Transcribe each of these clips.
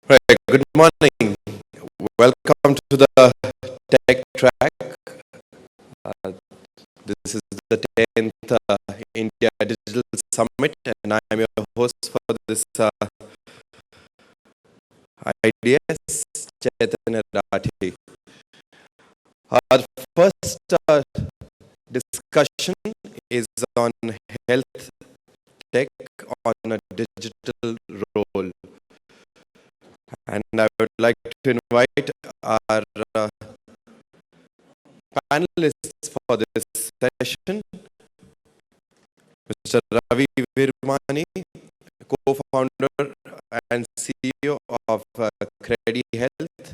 Right, good morning. Welcome to the Tech Track. Uh, this is the 10th India Digital Summit, and I am your host for this IDS, Chaitanya Rathi. Our first discussion is on health tech on a digital role. And I would like to invite our panelists for this session, Mr. Ravi Virmani, co-founder and CEO of CrediHealth,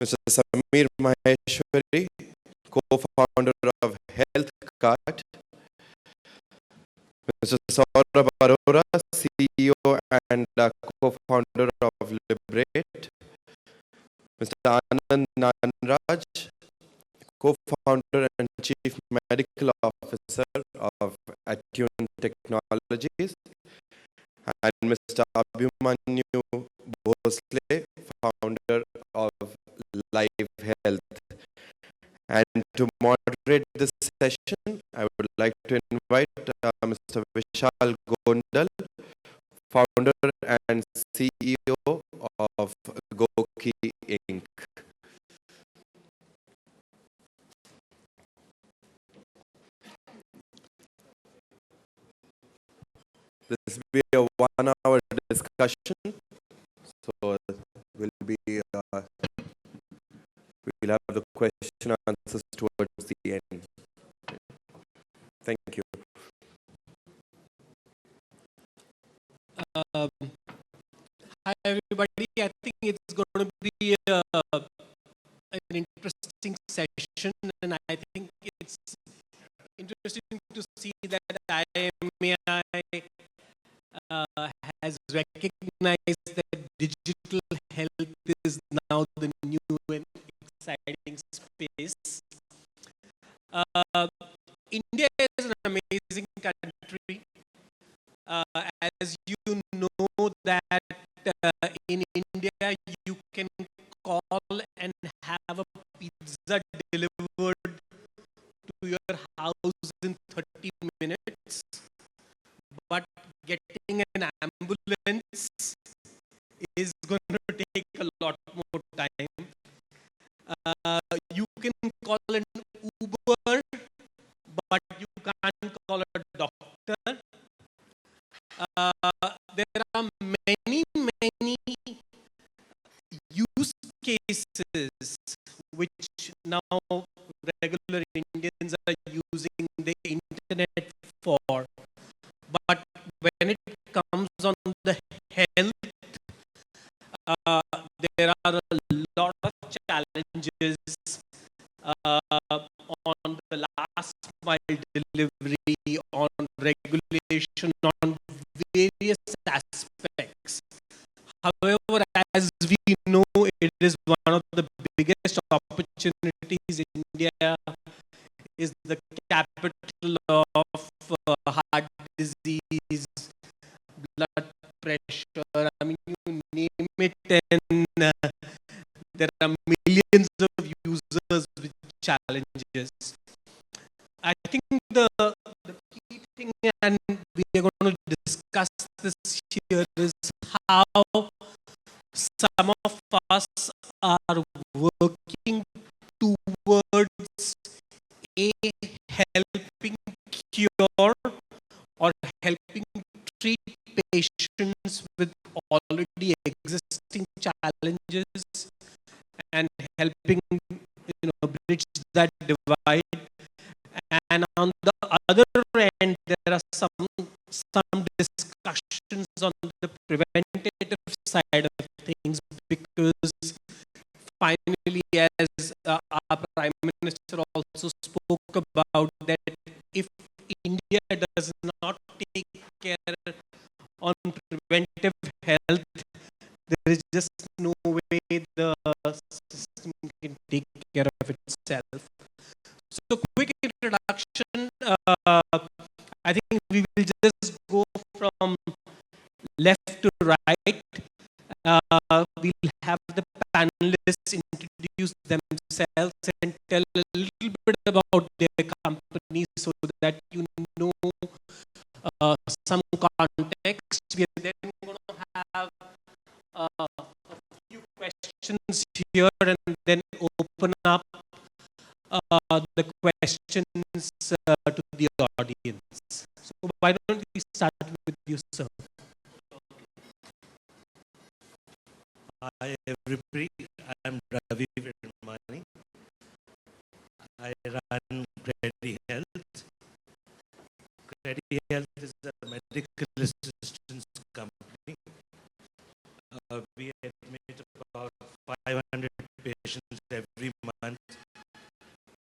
Mr. Samir Maheshwari, co-founder of Healthkart, Mr. Saurabh Arora, CEO and co-founder of Lybrate, Mr. Anand Gnanaraj, co-founder and chief medical officer of Attune Technologies, and Mr. Abhimanyu Bhosale, founder of LiveHealth. And to moderate this session, I would like to invite Mr. Vishal Gondal, founder and CEO of GOQii Inc. This will be a 1-hour discussion, so we'll have the question and answers towards the end. Thank you. Hi everybody, I think it's going to be an interesting session, and I think it's interesting to see that IAMAI has recognized that digital health is now the new and exciting space. India is an amazing country. As you know that in India you can call and have a pizza delivered to your house in 30 minutes, but getting an ambulance is going to take a lot more time. You can call an Uber, but you can't call a doctor. There are many use cases which now regular Indians are using the internet for. But when it comes on the health, there are a lot of challenges on the last mile delivery, on regulation, on various aspects. However, as we know, it is one of the biggest opportunities. India is the capital of heart disease, blood pressure, I mean, you name it, and there are millions of users with challenges. I think the key thing, and we are going to discuss this here, is how some of us are working towards a helping cure or helping treat patients with already existing challenges and helping bridge that divide. And on the other end, there are some discussions on the preventative side of things, because finally, as our Prime Minister also spoke about, that if India does not take care on preventive health, there is just no way the system can take care of itself. So, quick introduction. I think we will just go from left to right. We'll have the panelists introduce themselves and tell a little bit about their company so that you know some context. We are then going to have a few questions here and then open up the questions to the audience. So why don't we start with you, sir? Hi everybody, I am Ravi Virmani. I run CrediHealth. CrediHealth is a medical assistance company. We admit about 500 patients every month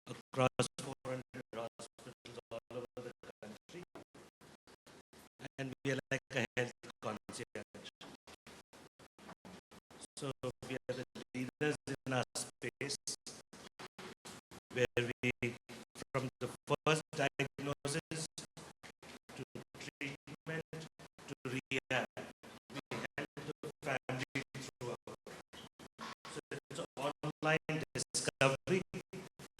across 400 hospitals all over the country. And we are like a health concierge. So we are the leaders in our space where we, from the first diagnosis to treatment to rehab, we help the family throughout. So it's online discovery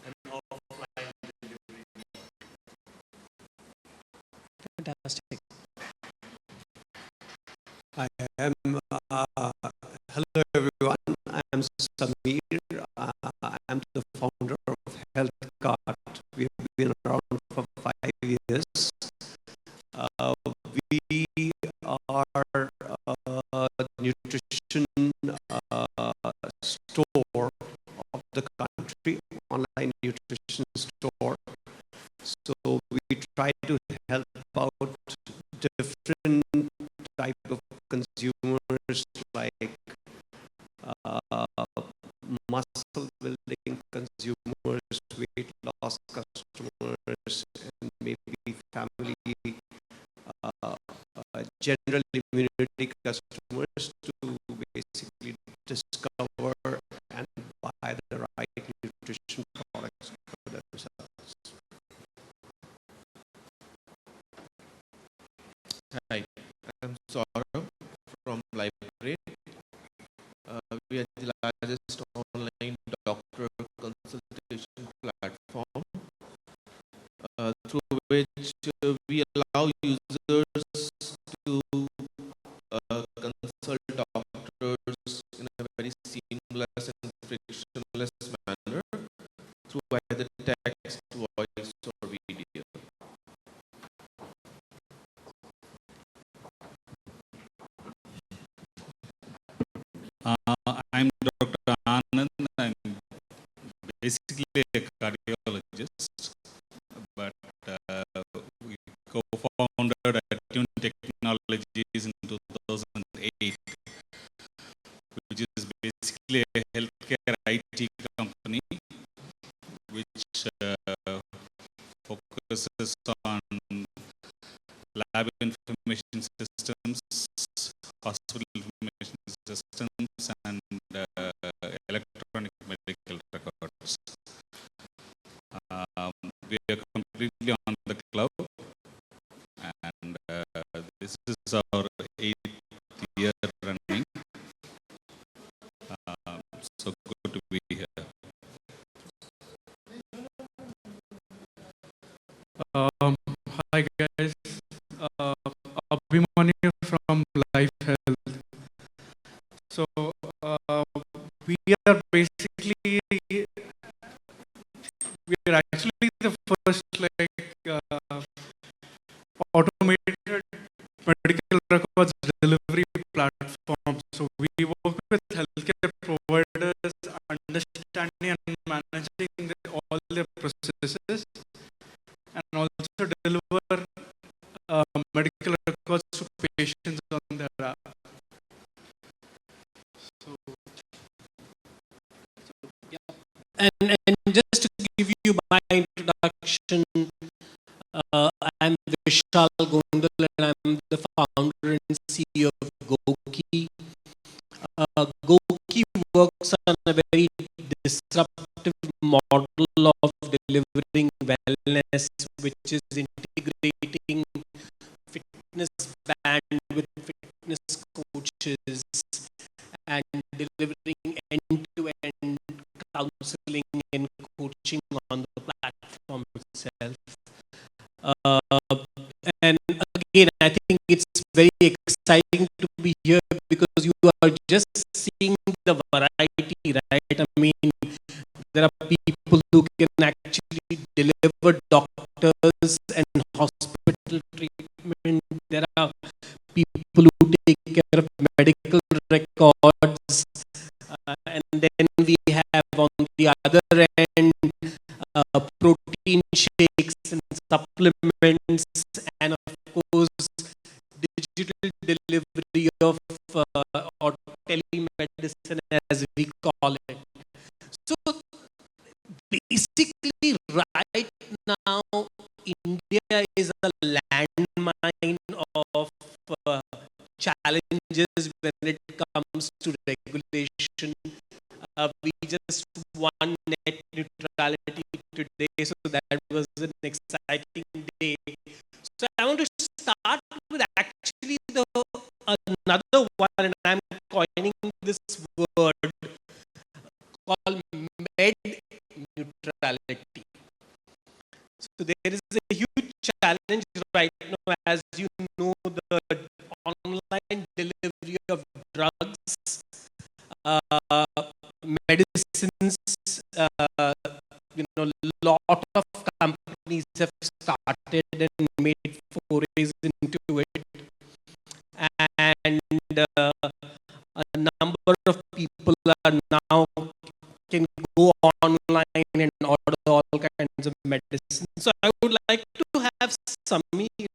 and offline delivery. Fantastic. I am, hello everyone, I am Samir, I am the founder of Healthkart. We have been around for 5 years. We are a nutrition store of the country, online nutrition store. So we try to help out different type of consumers like muscle building consumers, weight loss customers, and maybe family general immunity customers to basically discover and buy the right nutrition products for themselves. Hi, I'm Saurabh from Lybrate. We are the largest online doctor consultation platform through which we allow users to consult doctors in a very seamless and frictionless manner through either text, voice, or video. I'm Dr. Anand. I'm basically a cardiologist, but we co-founded Attune Technologies in 2008, which is basically a healthcare IT company which focuses on lab information systems, hospital information systems, and electronic medical records. We are completely on the cloud, and this is our 8th year running. So good to be here. Hi guys, Abhimanyu from LiveHealth. So we are basically, we are actually the first automated medical records delivery platform. So we work with healthcare providers, understanding and managing all their processes, and also deliver medical records to patients on their app. So And just to give you my introduction, I'm Vishal Gondal and I'm the founder and CEO of GOQii. GOQii works on a very disruptive model of delivering wellness, which is integrating fitness band with fitness coaches delivering end-to-end counseling and coaching on the platform itself. And again, I think it's very exciting to be here because you are just seeing the variety, right? I mean, there are people who can actually deliver doctors and hospital treatment. There are people who take care of medical records. And then we have on the other end protein shakes and supplements, and of course digital delivery of or telemedicine as we call it. So basically right now India is a landmine of challenges when it comes to regulation. We just won net neutrality today, so that was an exciting day. So I want to start with actually the another one, and I'm coining this word called med neutrality. So there is a huge challenge right now, as you know, the online delivery of drugs, medicines. Lot of companies have started and made forays into it, and a number of people are now can go online and order all kinds of medicine. So I would like to have Samir,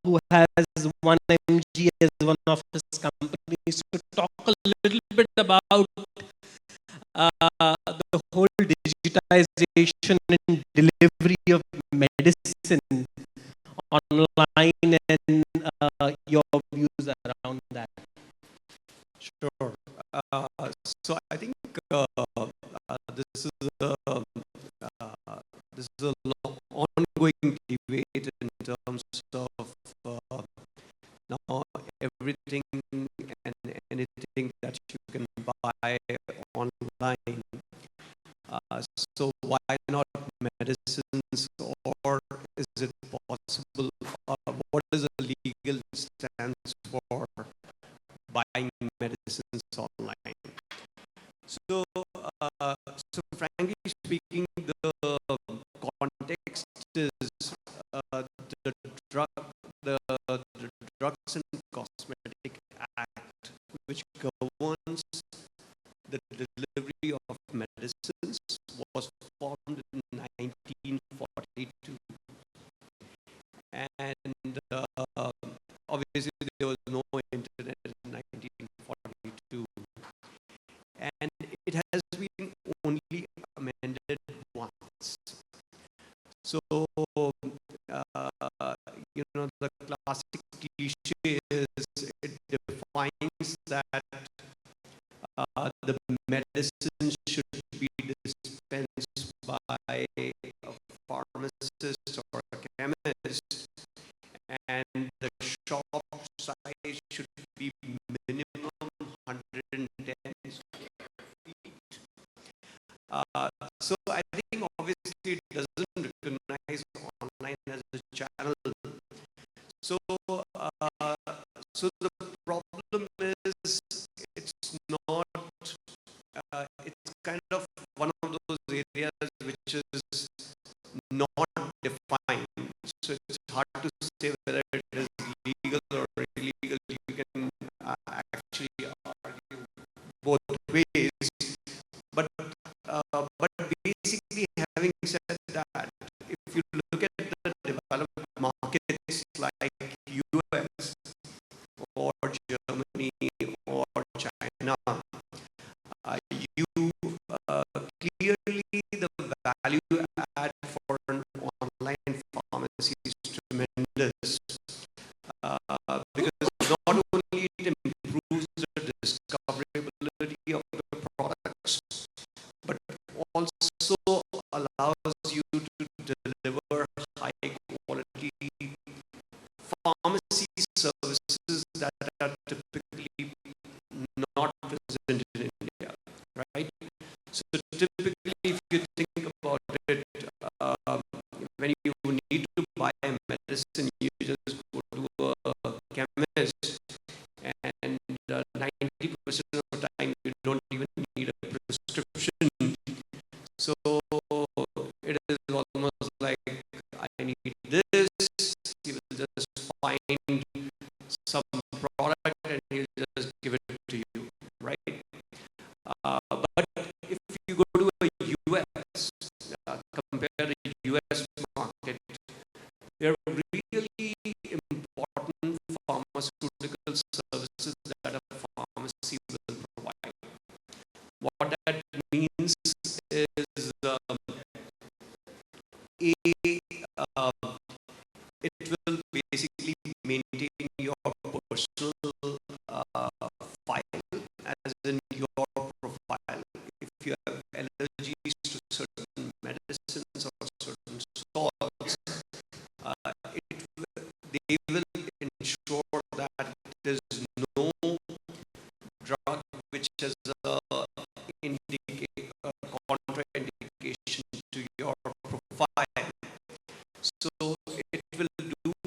who has 1mg as one of his companies, to talk a little bit about the whole digitization and delivery of medicine online, and your views around that. Sure. So I think this is a ongoing debate in terms of now everything and anything that you can buy online. So why not medicines, or is it possible? What is the legal stance for buying medicines online? So frankly speaking, the context is the drug, the Drugs and Cosmetic Act, which governs the delivery of medicines, was formed in 1942, and obviously there was no internet in 1942, and it has been only amended once. So the classic cliche is, it defines that the medicine should be dispensed by a pharmacist or a chemist, and the shop size should be minimum 110 square feet. So I think obviously it doesn't recognize online as a channel. So the problem is, it's not, it's kind of one of those areas which is not defined. So it's hard to say whether it is legal or illegal. You can actually argue both ways. But basically, having said that, if you look at the developed markets like US or Germany or China, clearly the value add for an online pharmacy is tremendous, because not only it improves the discoverability of the products, but also allows you to deliver high quality pharmacy services that are typically not in India, right? So typically, if you think about it, when you need to buy a medicine, you just go to a chemist, and 90% of the time you don't even need a prescription. So it is almost like, I need this. He will just find some product and he'll just give it to you, right? But if you go to a US, compare the US market, there are really important pharmaceutical services that a pharmacy will provide. What that means is, it will basically maintain your personal file, as in your profile. If you have allergies to certain medicines or certain salts, they will ensure that there's no drug which has a contraindication to your profile. So it will do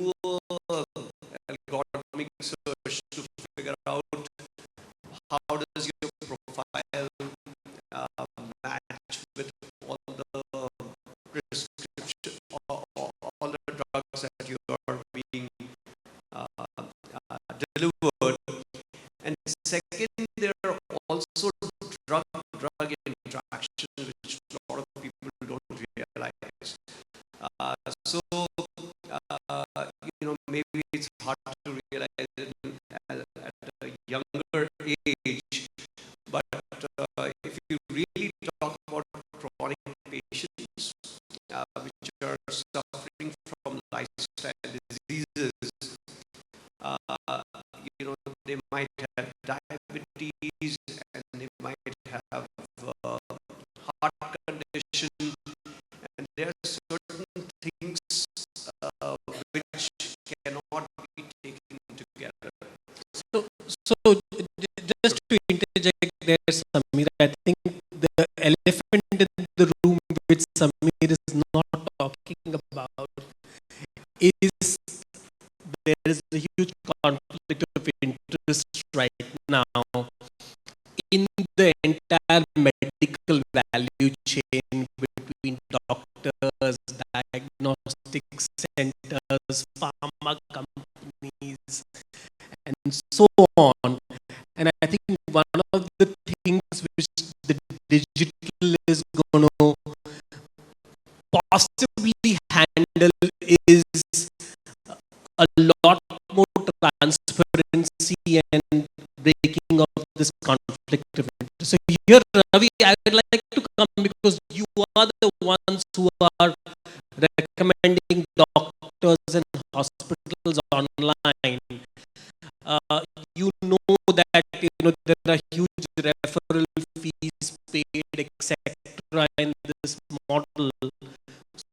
algorithmic search to figure out how does your profile match with all the prescription, all the drugs that you are being delivered. And second, there are also drug interactions which a lot of people don't realize. So maybe it's hard to realize it at a younger age, but if you really talk about chronic patients which are suffering from lifestyle diseases, they might have diabetes and they might have heart condition, and there are certain things which cannot be taken together. So just to interject there, Samir, I think the elephant in the room which Samir is not talking about is there is a huge conflict of interest right now in the entire medical value chain between doctors, diagnostic centers, pharma companies, and so on. And I think one of the things which the digital is going to possibly handle is a lot more transparency and breaking of this conflict of interest. So here, Ravi, I would like to come because you are the ones who are recommending doctors and hospitals online. You know that there are huge referral fees paid, etc. in this model.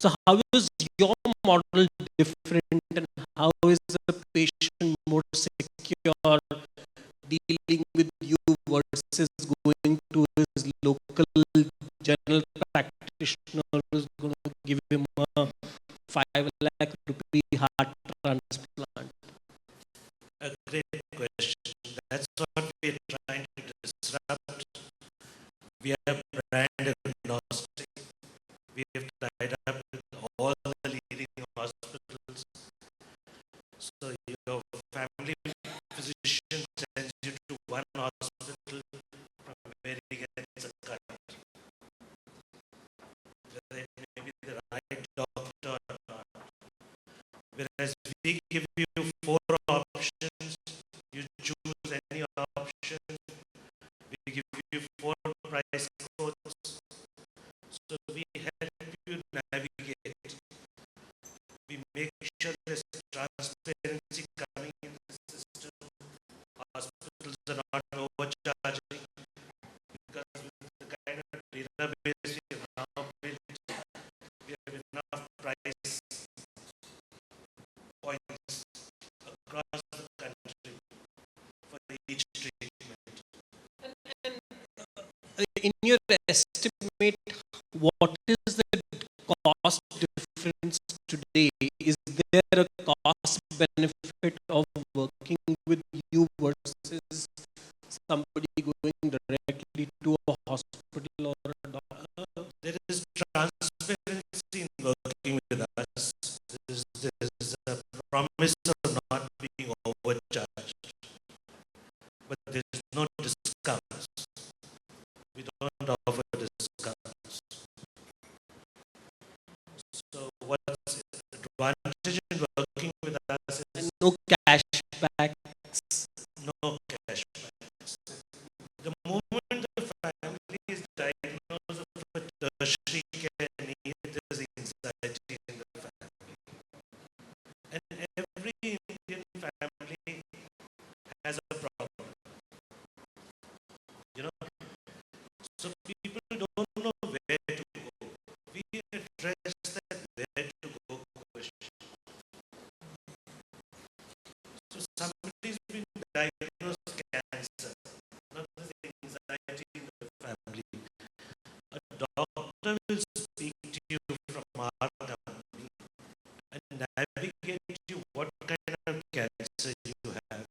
So how is your model different, and how is the patient more secure dealing with you versus going to his local general practitioner who's going to give him a 5 lakh rupee heart transplant? A great question. That's what we're trying to disrupt. We are brand agnostic. We have tied up with all the leading hospitals. So your family physician sends you to one hospital from where he gets a cut. Whether it may be the right doctor or not. Whereas we give you 4 options, you choose any option. We give you 4 price codes. So we help you navigate. We make sure there's transparency coming in the system. Hospitals are not overcharging because with the kind of database we have now built, we have enough price points across the country for each treatment. And in your estimate, what is the cost difference today? Is there a cost benefit of working with you versus somebody going directly to a hospital or a doctor? There is transparency in working with us. There is a promise of not being overcharged, but there is no discounts. We don't offer discounts. So what's advantage in working with us And is no cashbacks. no cashbacks. The moment the family is diagnosed with a tertiary care need, there's anxiety in the family. And every Indian family has a problem. You know, so people don't know where to go. We address that where to go question. So somebody's been diagnosed cancer. Now there's anxiety in the family. A doctor will speak to you from our company and navigate you what kind of cancer you have,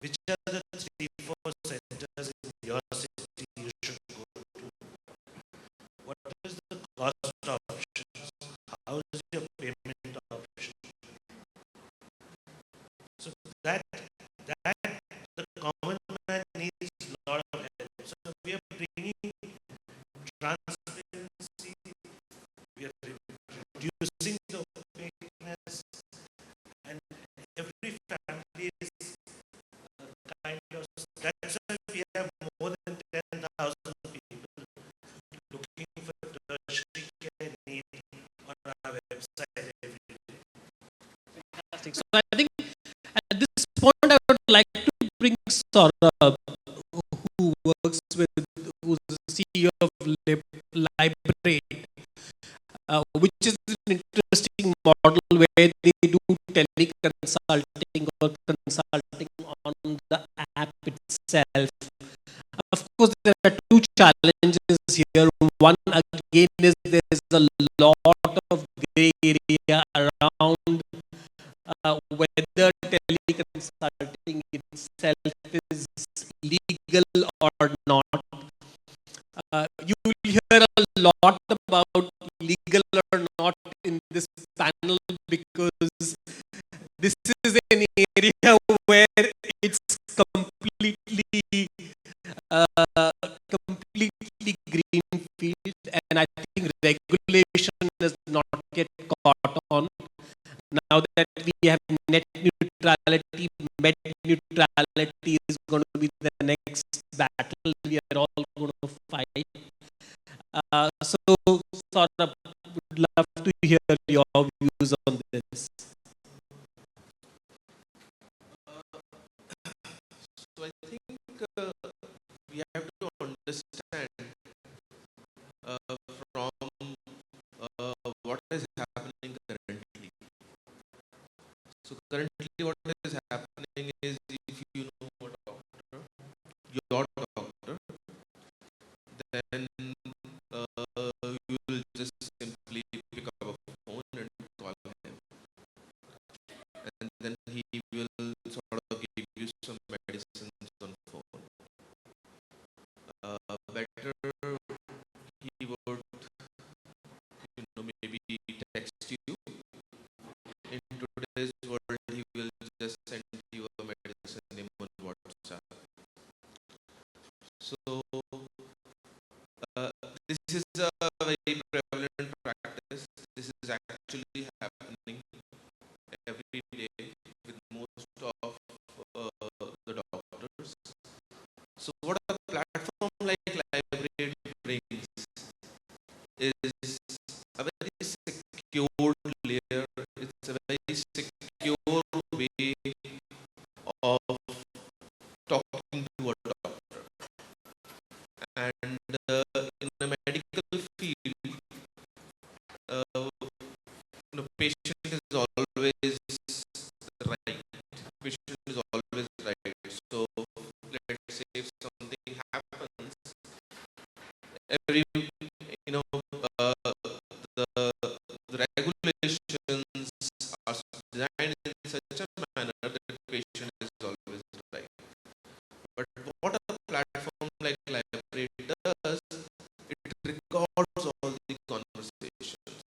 which are the 3-4 centers in your city you should go to, what is the cost options, how is your payment option. So that the common man needs a lot of help. So we are bringing transparency, we are reducing the opaqueness, and every family is kind of, that's why we have more than 10,000 people looking for tertiary care need on our website every day. Fantastic. So I think at this point I would like to bring Saurabh, who works with, who's the CEO of Lybrate, which is an interesting model where they do teleconsulting or consulting on the app itself. Of course, there are two challenges here. One, again, is there is a lot of gray area around whether teleconsulting itself is legal or not. You will hear a lot about legal or not in this panel because this is an area where it's completely completely green field, and I think regulation does not get caught on. Now that we have net neutrality, met neutrality is going to be the next battle we are all going to fight. So, sort of, would love to hear your views on this. So I think we have to understand from what is happening currently. So currently what is happening is, if you know a doctor, your doctor, then you will just simply pick up a phone and call him, and then he will sort of give you some medicines on phone. Better he would, maybe text you. In today's world, he will just send you a medicine name on WhatsApp. So this is a very prevalent practice. This is actually happening every day with most of the doctors. So what a platform like Lybrate brings is a very secure layer. It's a very secure way of talking to a doctor. And in the medical field, patient is always right. Patient is always right. So let's say if something library, you know, the regulations are designed in such a manner that the patient is always right. But what a platform like Librate does, it records all the conversations.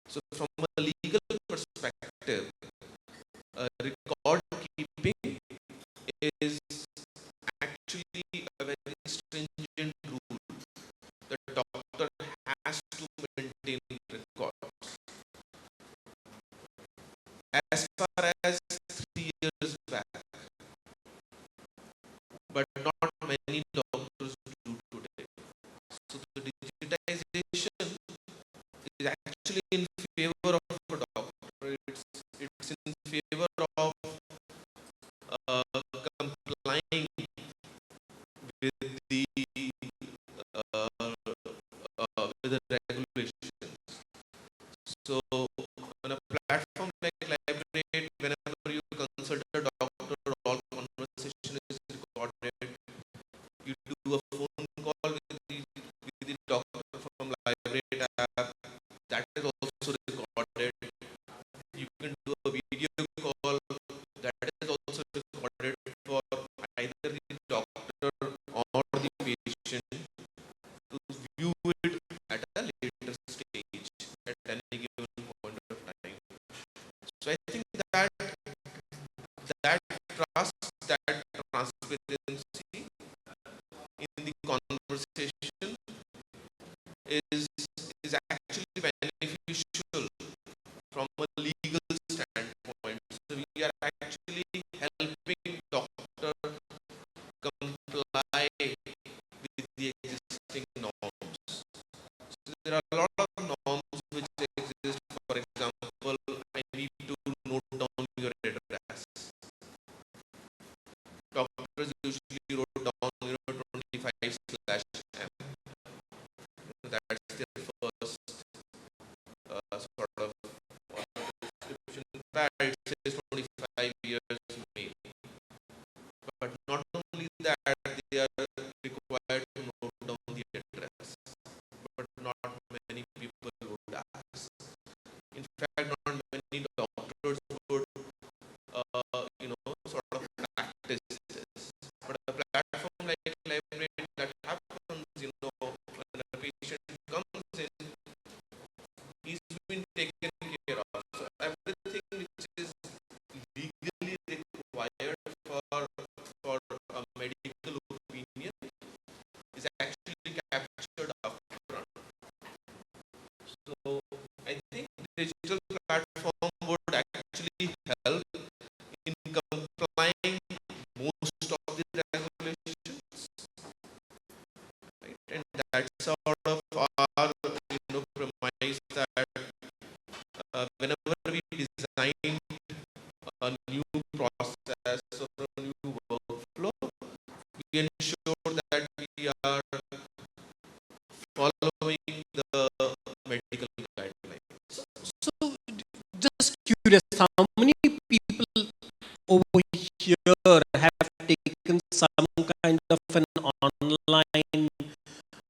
So from a legal perspective, record keeping is actually a very stringent rule. The doctor has to maintain records. As far as 3 years back, but not many doctors do today. So the digitization is actually in favor of a doctor. It's in favor of complying with the regulations. So on a platform like Librate, whenever you consult a doctor, all conversation is recorded. You do a phone call with the doctor from Librate app, that is also recorded. You can do a video call, that is also recorded for either the doctor or the patient to view it at a later stage, at any given point of time. So I think that trust, that transparency in the conversation is actually beneficial from a legal standpoint. So we are actually helping doctor comply with the existing norms. So there are a lot of norms which exist. For example, I need to note down your address. Doctors usually wrote down 25/M. That's their first sort of description. That it says 25 years maybe. But not only that, they are required to note down the address. But not many people would ask. In fact, not many doctors would, sort of practice this. But a platform like Library, that happens, when a patient comes in, he's been taken care of. So everything which is legally required for a medical opinion is actually captured upfront. So I think digital platform would actually help in complying most of the regulations, right? And that's sort of our premise, that whenever we design a new process or a new workflow, we ensure that we are following the medical guidelines. So, just curious, how many people over here have taken some kind of an online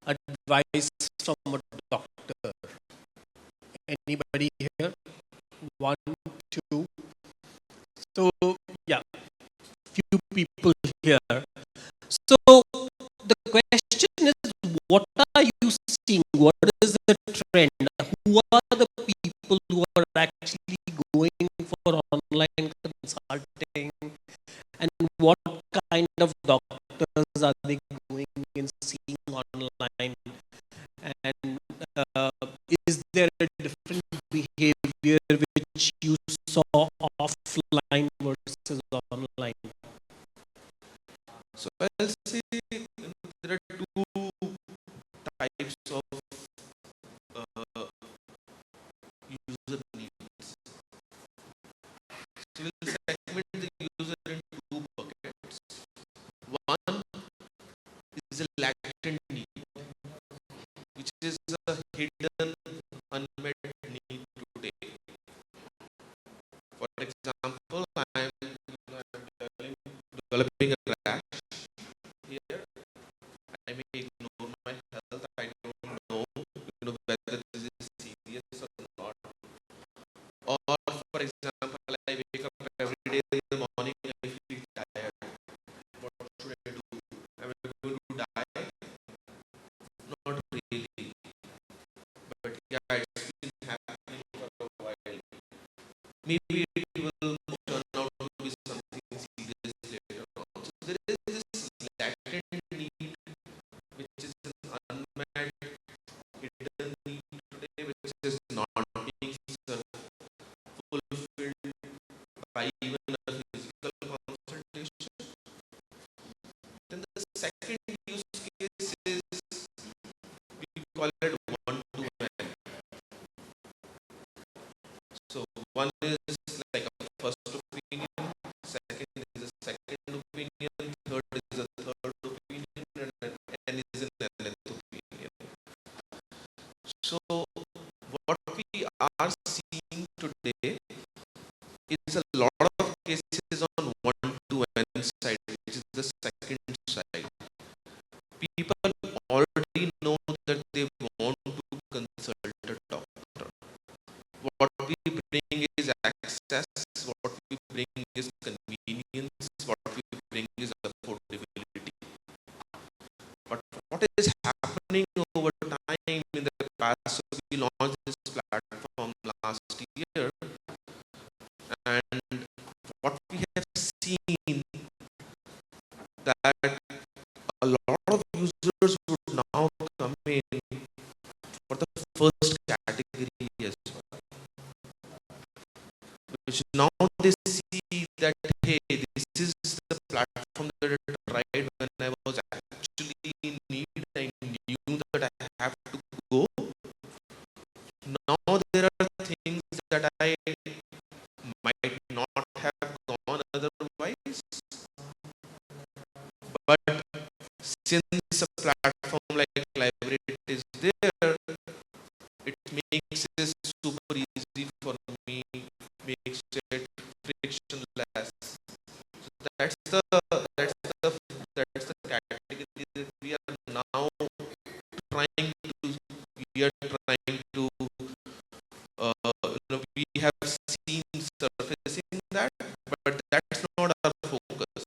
advice from a doctor? Anybody here? One, two. So, yeah, few people here. So, the question is, what are you seeing? What is the trend? Who are the people who are actually going for online consulting? And what kind of doctors are they going and seeing online? And is there a different behavior which you saw offline versus online? So I'll say there are two types of user needs. So we'll segment the user in two buckets. One is a latent need, which is a hidden unmet need today. For example, I'm developing a rash here. I may ignore my health. I maybe it will turn out to be something serious later on. So there is this latent need, which is an unmet hidden need today, which is not being fulfilled by even a physical consultation. Then the second use case is, we call it one-to-one. So one is like a first opinion, second is a second opinion, third is a third opinion, and is an nth opinion. So what we are seeing today is a lot of cases on one-to-one side, which is the second side. People already know that they want to consult a doctor. What we bring is access, what we bring is convenience, what we bring is affordability. But what is happening over time in the past, so we launched this platform last year, and what we have seen that a lot of users would now come in for the first category as well, which now they see that, hey, this is the platform that I tried when I was actually in need. I knew that I have to go. Now there are things that I might not have gone otherwise, but since a platform like Lybrate is there, it makes it super easy for me, makes it frictionless. So that's the category that we are now trying to we have seen surfacing that, but that's not our focus.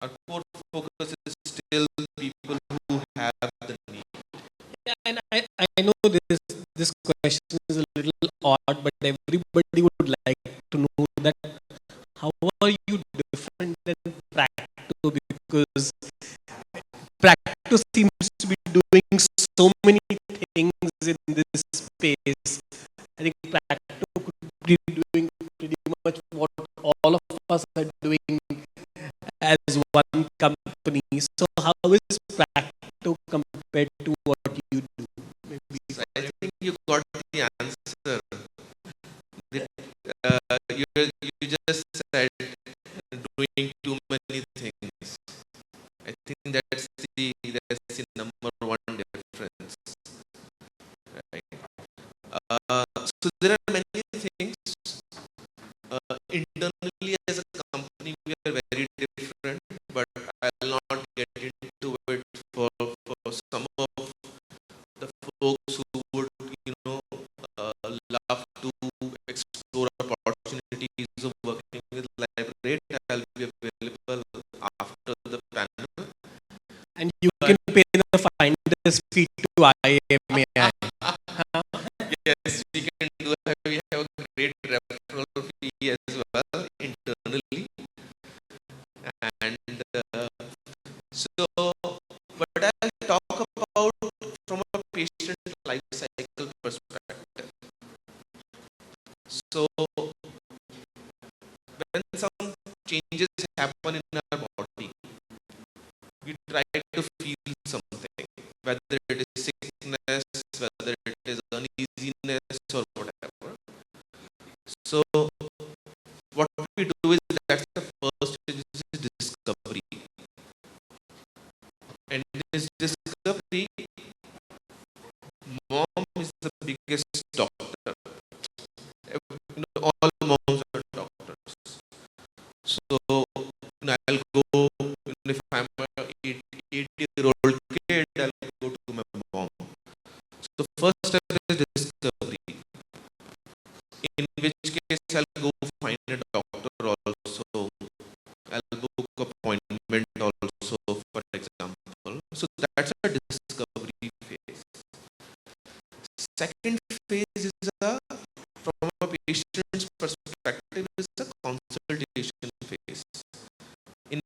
Our core focus is still people who have the need. Yeah, and I know this question is a little odd, but everybody would like to know that how are you different than Practo, because Practo seems to be doing so many things in this space. I think Practo could be doing pretty much what all of us are doing as one company. So how is Practo compared to what you do? Maybe. So I think you got the answer. You just said doing too many things. I think that's the number one difference. Right? So there are many things. Internally as a company, we are very different, but I'll not get into it for some of the folks who would, love to explore opportunities of working with Lybrate. I'll be available after the panel. And you can pay the finder's fee to IAMAI. Yes, we can do. We have a great referral fee as well internally, and so. But I'll talk about from a patient life cycle perspective. So when some changes happen in our body, we try to feel something, whether it is sickness, whether it is uneasiness, or whatever. So what we do is, that's the first stage, is discovery. And in this discovery, mom is the biggest doctor. All moms are doctors. So I'll go, if I'm an 8-year-old kid, I'll go to my mom. So the first step is discovery, in which case I'll go find a doctor also. I'll book appointment also, for example. So that's a discovery phase. Second phase is from a patient's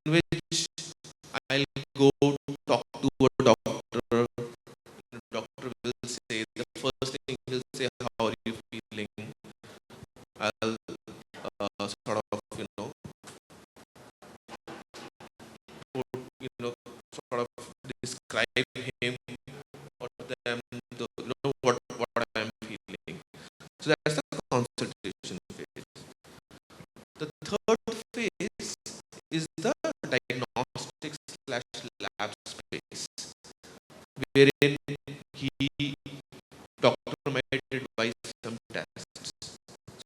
which I'll go talk to a doctor. The doctor will say, the first thing he'll say, how are you feeling? I'll sort of, sort of describe him or them, what I'm feeling. So that's the consultation phase. The third phase is the diagnostic / lab space, wherein doctor might advise some tests.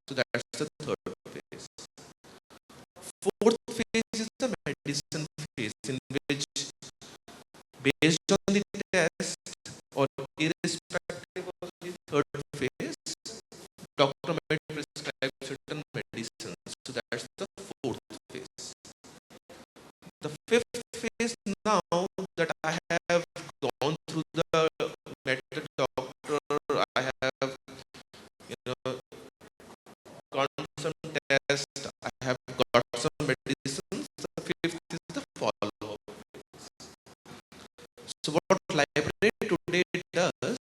So that's the third phase. Fourth phase is the medicine phase, in which, based on the test or irrespective of the third phase, doctor might prescribe certain medicines. So that's the fourth phase. The fifth phase, now that I have gone through the met the doctor, I have gotten some tests, I have got some medicines. The fifth is the follow-up phase. So what Lybrate today does,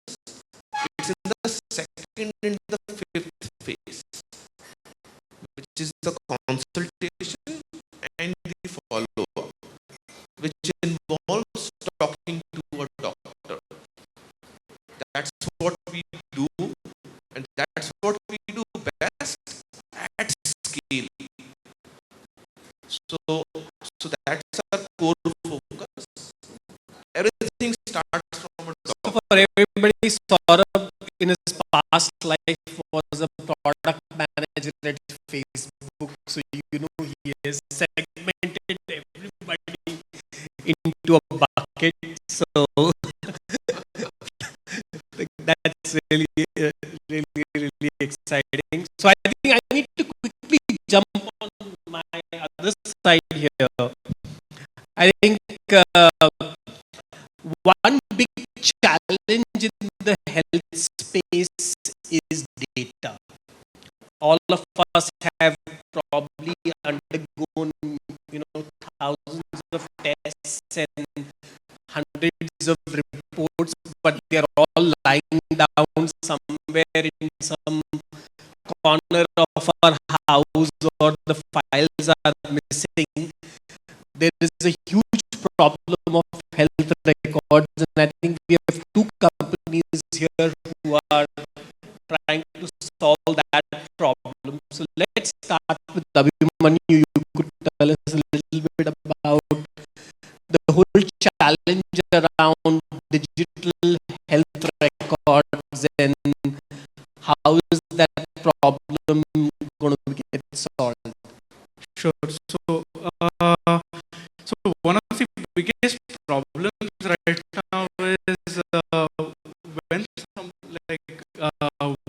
it's in the second and the fifth phase, which is the consultation and the follow-up, which involves talking to a doctor. That's what we do, and that's what we do best at scale. So that's our core focus. Everything starts from a So doctor. for everybody, Saurabh in his past life was a product manager at Facebook. So he has segmented everybody into a bucket. So that's really exciting. So I think I need to quickly jump on my other side here. I think one big challenge in the health space is data. All of us have probably undergone, thousands of tests and hundreds of reports, but they're all lying down somewhere in some corner of our house, or the files are missing. There is a huge problem of health records, and I think we have two companies here who are trying to solve that problem. So let's start with Abhimanyu. You could tell us a little bit about the whole challenge around digital health records, and how is that problem going to get solved? Sure. So one of the biggest problems right now is when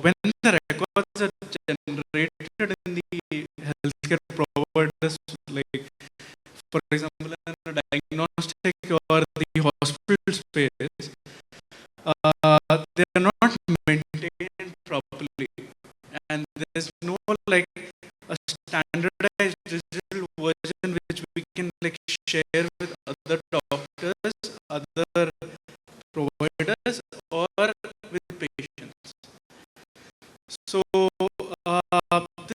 when the records are generated in the healthcare providers, like for example in the diagnostic or the hospital space, they are not maintained properly, and there's no a standardized digital version which we can share with other doctors, other providers, or with patients. So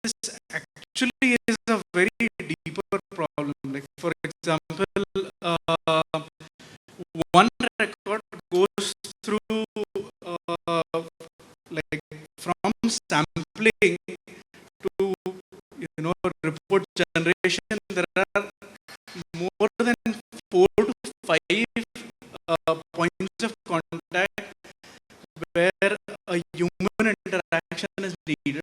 this actually is a very deeper problem. Like for example, one record goes through from sampling to report generation. There are more than 4 to 5 points of contact where a human interaction is needed,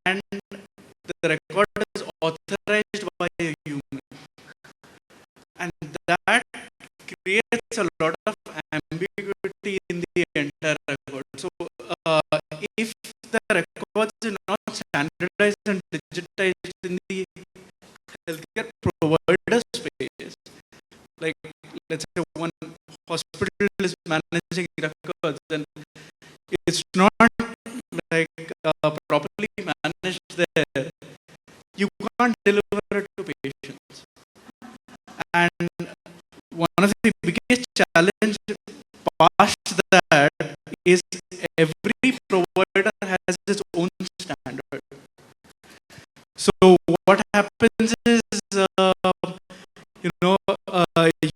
and the record is authorized by a human, and that creates a lot of ambiguity in the entire record. So if the records are not standardized and digitized in the healthcare provider space, like let's say one hospital is managing records and it's not properly managed there, you can't deliver it to patients. And one of the biggest challenge past that is every provider has its own standard. So what happens is,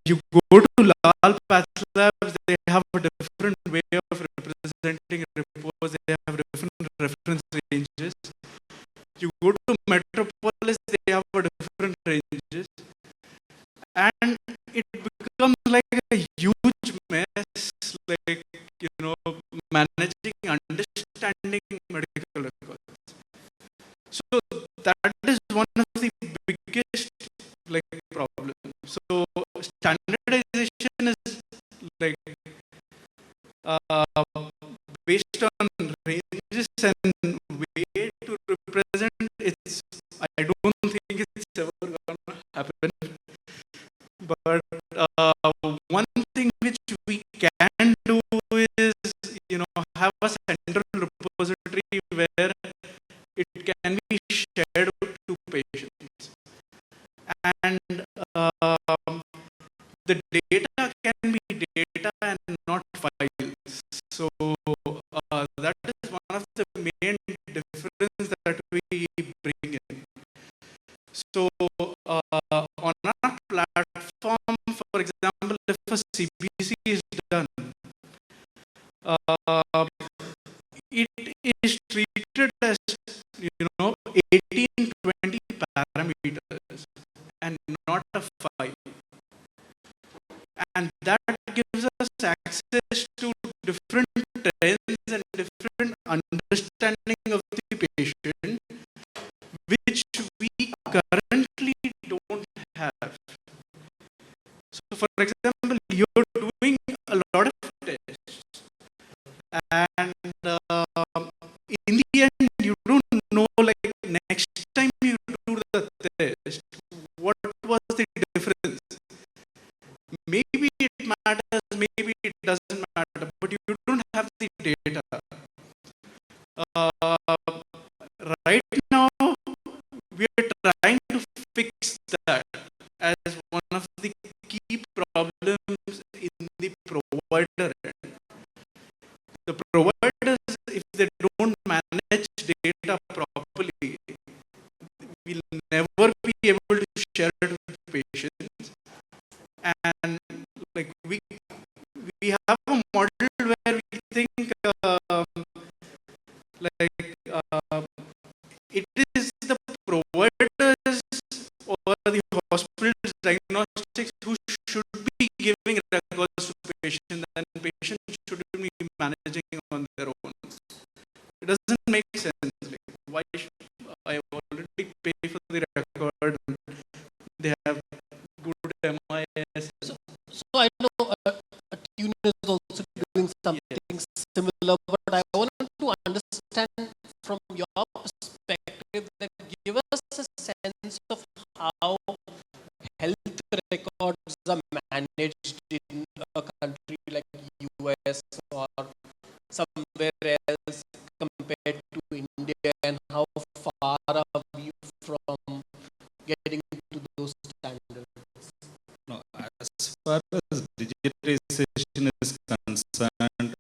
you go to Lal Path Labs, they have a different way of representing reports, they have different reference ranges. You go to Metropolis, they have a different ranges. And it becomes like a huge mess, like, managing, understanding medical records. So that is one of the biggest problems. So standardization is like based on ranges and way to represent. I don't think it's ever gonna happen. But one thing which we can do is, have a central repository where it can be shared to patients. And the data can be data and not files. So that is one of the main differences that we bring in. So on our platform, for example, if a CBC is done, it is treated as 18-20 parameters and not a file. And that gives us access to different trends and different understanding of the patient, which we currently don't have. So for example, you're doing a lot of tests, and in the end, you don't know, next time you do the test, what was the difference? Maybe it matters, maybe it doesn't matter, but you don't have the data. Right now, we are trying to fix that as one of the key problems in the provider end. The providers, if they don't manage data properly, will never be able to share it with patients. And we have a model where we think it is the providers or the hospital's diagnostics who should be giving records to patients, and patients shouldn't be managing on their own. It doesn't make sense. Why should I already pay for the record? They have good MIS. So I know Attune is also doing something similar, but I wanted to understand from your perspective that give us a sense of how health records are managed in a country like US or somewhere else compared to India, and how far are we from getting to those standards? No, as far as digitization is concerned,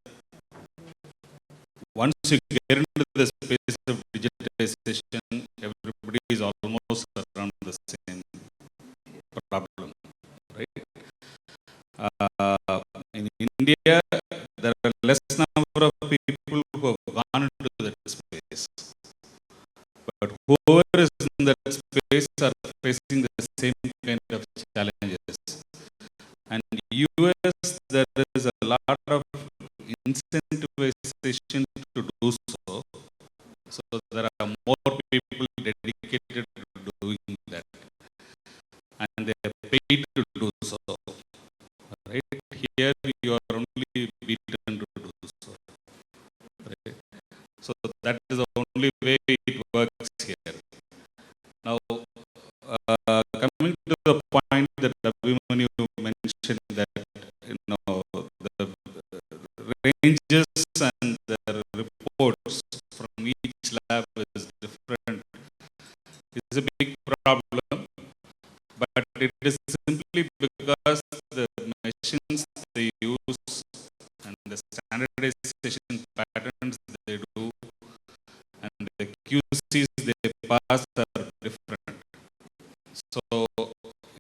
once you get into the space of digitization, everybody is almost around the same problem, right? In India, there are less number of people who have gone into that space. But whoever is in that space are facing the same kind of challenges. And in US, there is a lot of incentivization to do so. So there are more people dedicated to doing that. And they are paid to do so. Right? Here you are only beaten to do so. Right? So that is the only way it works here. Now, coming to the point that Abhimanyu mentioned, that the ranges and the reports from each lab is different. It's a big problem. but it is simply because the machines they use and the standardization patterns they do and the QCs they pass are different. So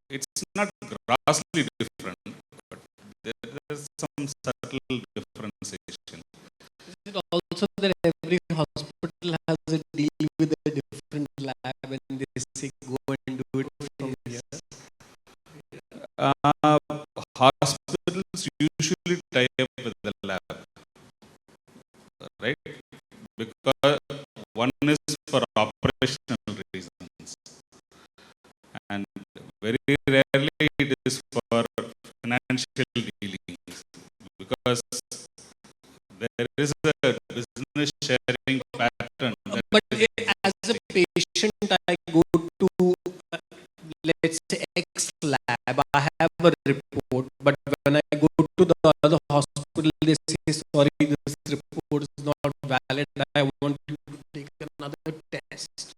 it's not grossly different, but there is some subtle differentiation. Is it also that every hospital has a deal with a different lab and they say go and do it from here? Hospitals usually tie up with the lab, right? Because one is for operational reasons, and very rarely it is for financial dealings, because there is a business sharing pattern. But as a patient, I go to, let's say, X lab, I have a report, but when I go to the other hospital, they say, sorry, this report is not valid, I want you to take another test.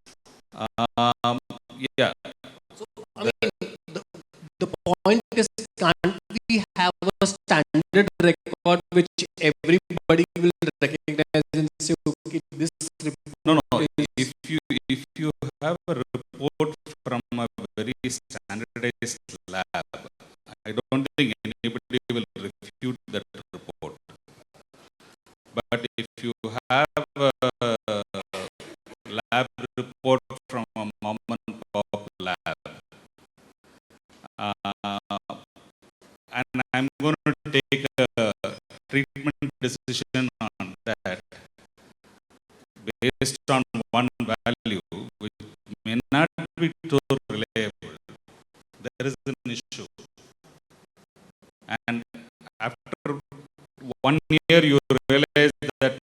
Um, yeah. So, I mean, the point is, can't we have a standard record which everybody will recognize and say, okay, this report No. is... If you have a report from a very standardized lab, I don't think anybody will refute that report. But if you have a lab report from a mom and pop lab, and I'm going to take a treatment decision on that based on one value, which may not be so reliable, there is an issue. And after 1 year, you realize that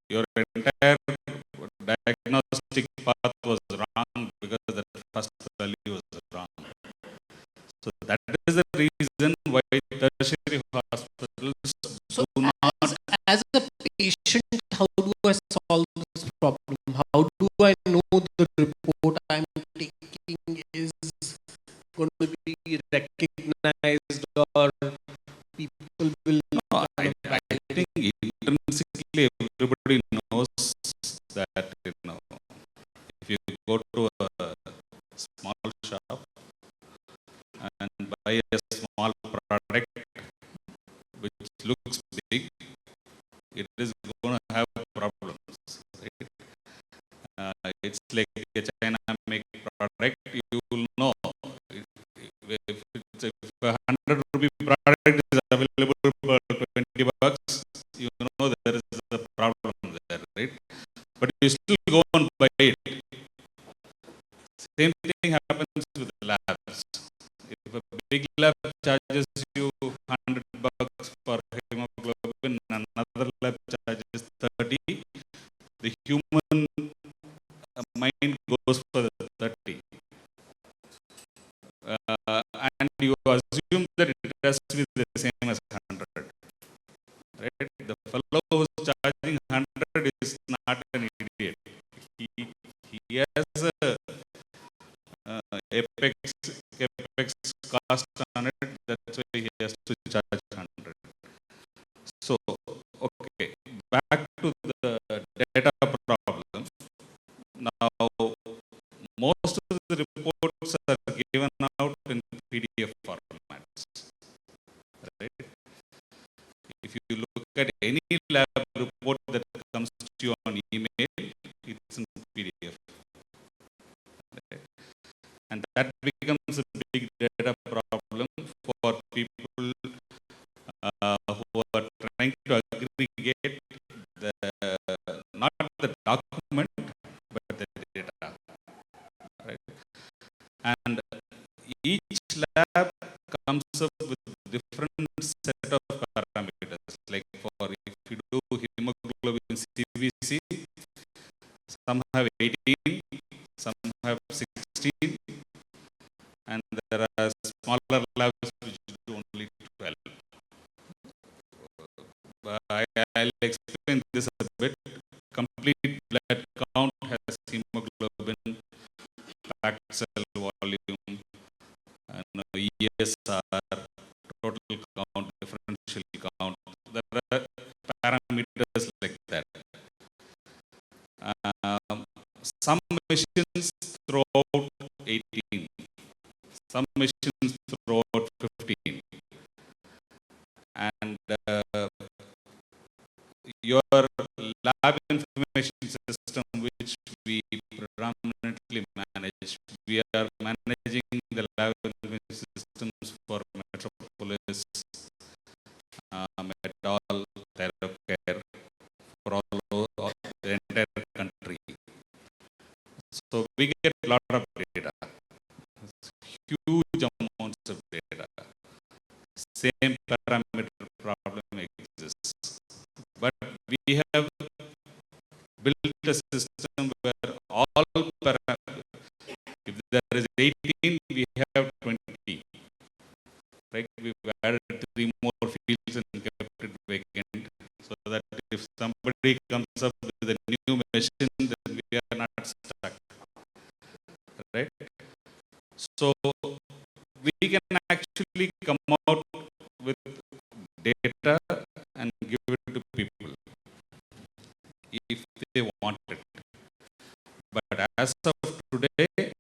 your entire diagnostic path was wrong because the first value was wrong. So that is the reason why tertiary hospitals So do not. as a patient, how do I solve this problem? How do I know the report I'm taking is going to be recognized or people will... I think intrinsically everybody knows that, if you go to a small shop and buy a small product which looks big, it is going to have problems, right? It's like a China make product, you will know. If a 100 rupee product is available for 20 bucks, you know there is a problem there, right? But you still go and buy it. Same thing happens with labs. If a big lab charges you 100 bucks for hemoglobin and another lab charges 30, the human mind goes for the 30. And you assume that it has to be the same as 100. Right? The fellow who is charging 100 is not an idiot. He has a apex cost on it. That's why he has to charge 100. So, okay, back to the data problem. Now, most of the reports are given out in PDF formats. Right? If you look at any lab report that comes to you on email, it's in PDF. Right? And that becomes a big data problem for people who are trying to aggregate the not the document but the data. Right? And each lab comes up with different set of parameters. Like for if you do hemoglobin CBC, some have 18, some have 16, and there are smaller labs which do only 12. I'll explain this a bit. Complete blood count has hemoglobin, packed cell volume, TSR, total count, differential count. There are parameters like that. Some machines throw out 18, some machines throw out 15. And your lab information system, which we predominantly manage, we are managing the lab information systems for Metropolis, Medall, Therapcare, for all the entire country. So we get a lot of data, huge amounts of data. Same parameter problem exists. But we have built a system where all parameters, if there is 18, we have 20. Right? We've added 3 more fields and kept it vacant, so that if somebody comes up with a new machine, then we are not stuck. Right? So we can actually come out with data and give it to people if they want it. But as of today,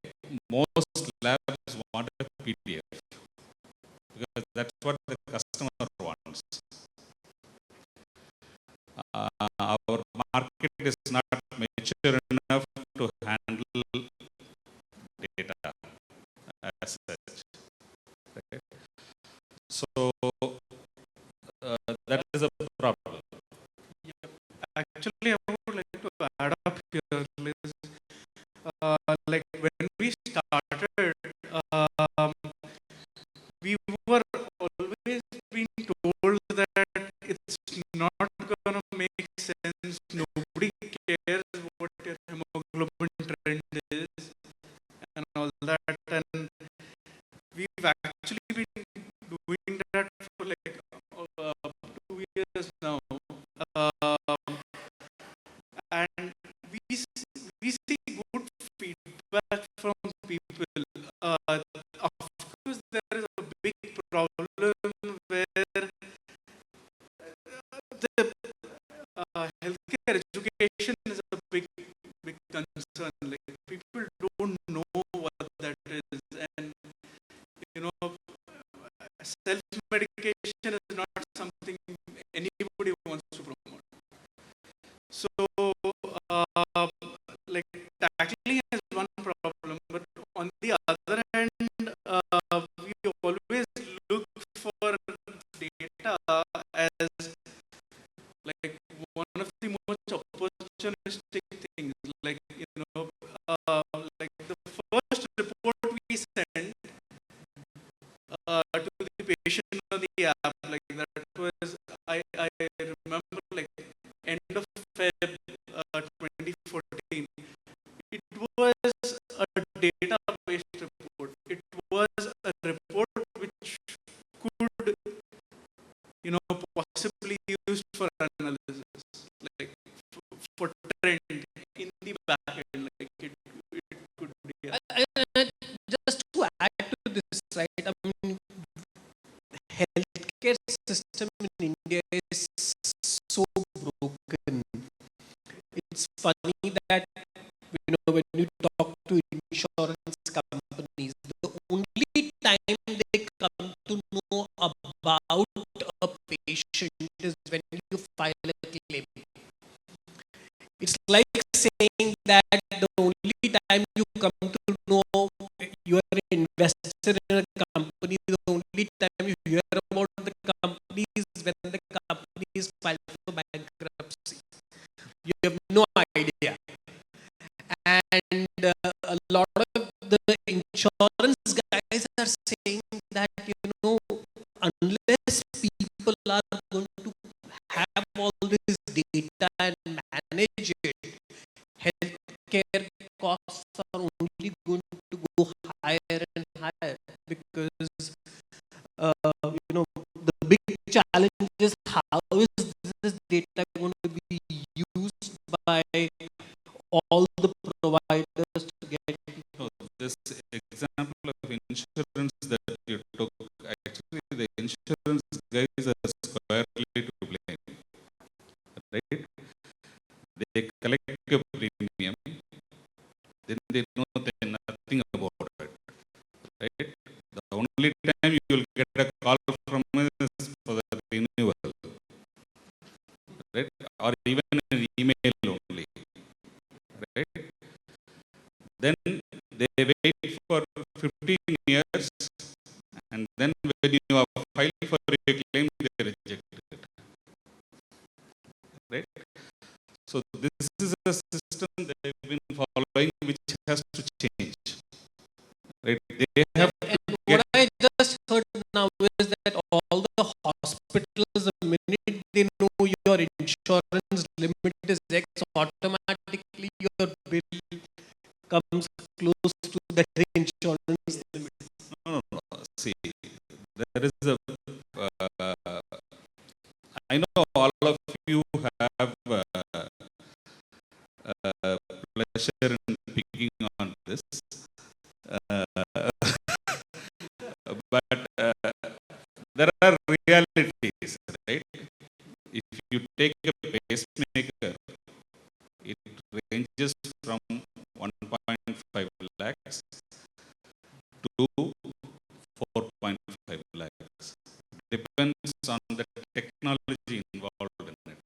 most labs want a PDF because that's what the customer wants. Our market is not mature enough to handle data as such. Right? So that is a problem. Actually, I would like to add up here, Liz. Like when we started, we were always being told that it's not gonna make sense. Nobody cares what your hemoglobin trend is and all that. And we've actually been doing that for like 2 years now. And we see good feedback from people. Of course, there is a big problem where the healthcare education is a big concern. Like people don't know what that is, and you know, self-medication is not something anybody wants to promote. So, like tackling is one problem, but on the other hand, we always look for data as like one of the most opportunistic things. Like like the first report we sent to the patient on the app, like that was I remember like end of Feb 2014. It was a data-based report. It was a report which could, possibly used for analysis, like for trend in the back end, like it could be. Just to add to this, right? I mean, healthcare system in India is so broken. It's funny that when you talk to insurance companies, the only time they come to know about a patient is when you file a claim. It's like saying that the only time you come to know you are an investor in a company, the only time you hear about the company is when the company is filed for bankruptcy. You have no idea. And a lot of the insurance guys are saying that, unless people are going to have all this data and manage it, healthcare costs are only going to go higher and higher because, the big challenge is how is this data going to be used by all the providers to get. This example of insurance that you took only time you will get a call from is for the renewal, right? Or even an email only, right? Then they wait for 15 years, and then when you have filed for your claim, they reject it, right? So this is a system they've been following, which has to change, right? They have to What get. I just heard now is that all the hospitals, the minute they know your insurance limit is X, automatically your bill comes close to that insurance limit. No. See, there is a. I know all of you have pleasure in picking on this, uh, but there are realities, right? If you take a pacemaker, it ranges from 1.5 lakhs to 4.5 lakhs. Depends on the technology involved in it.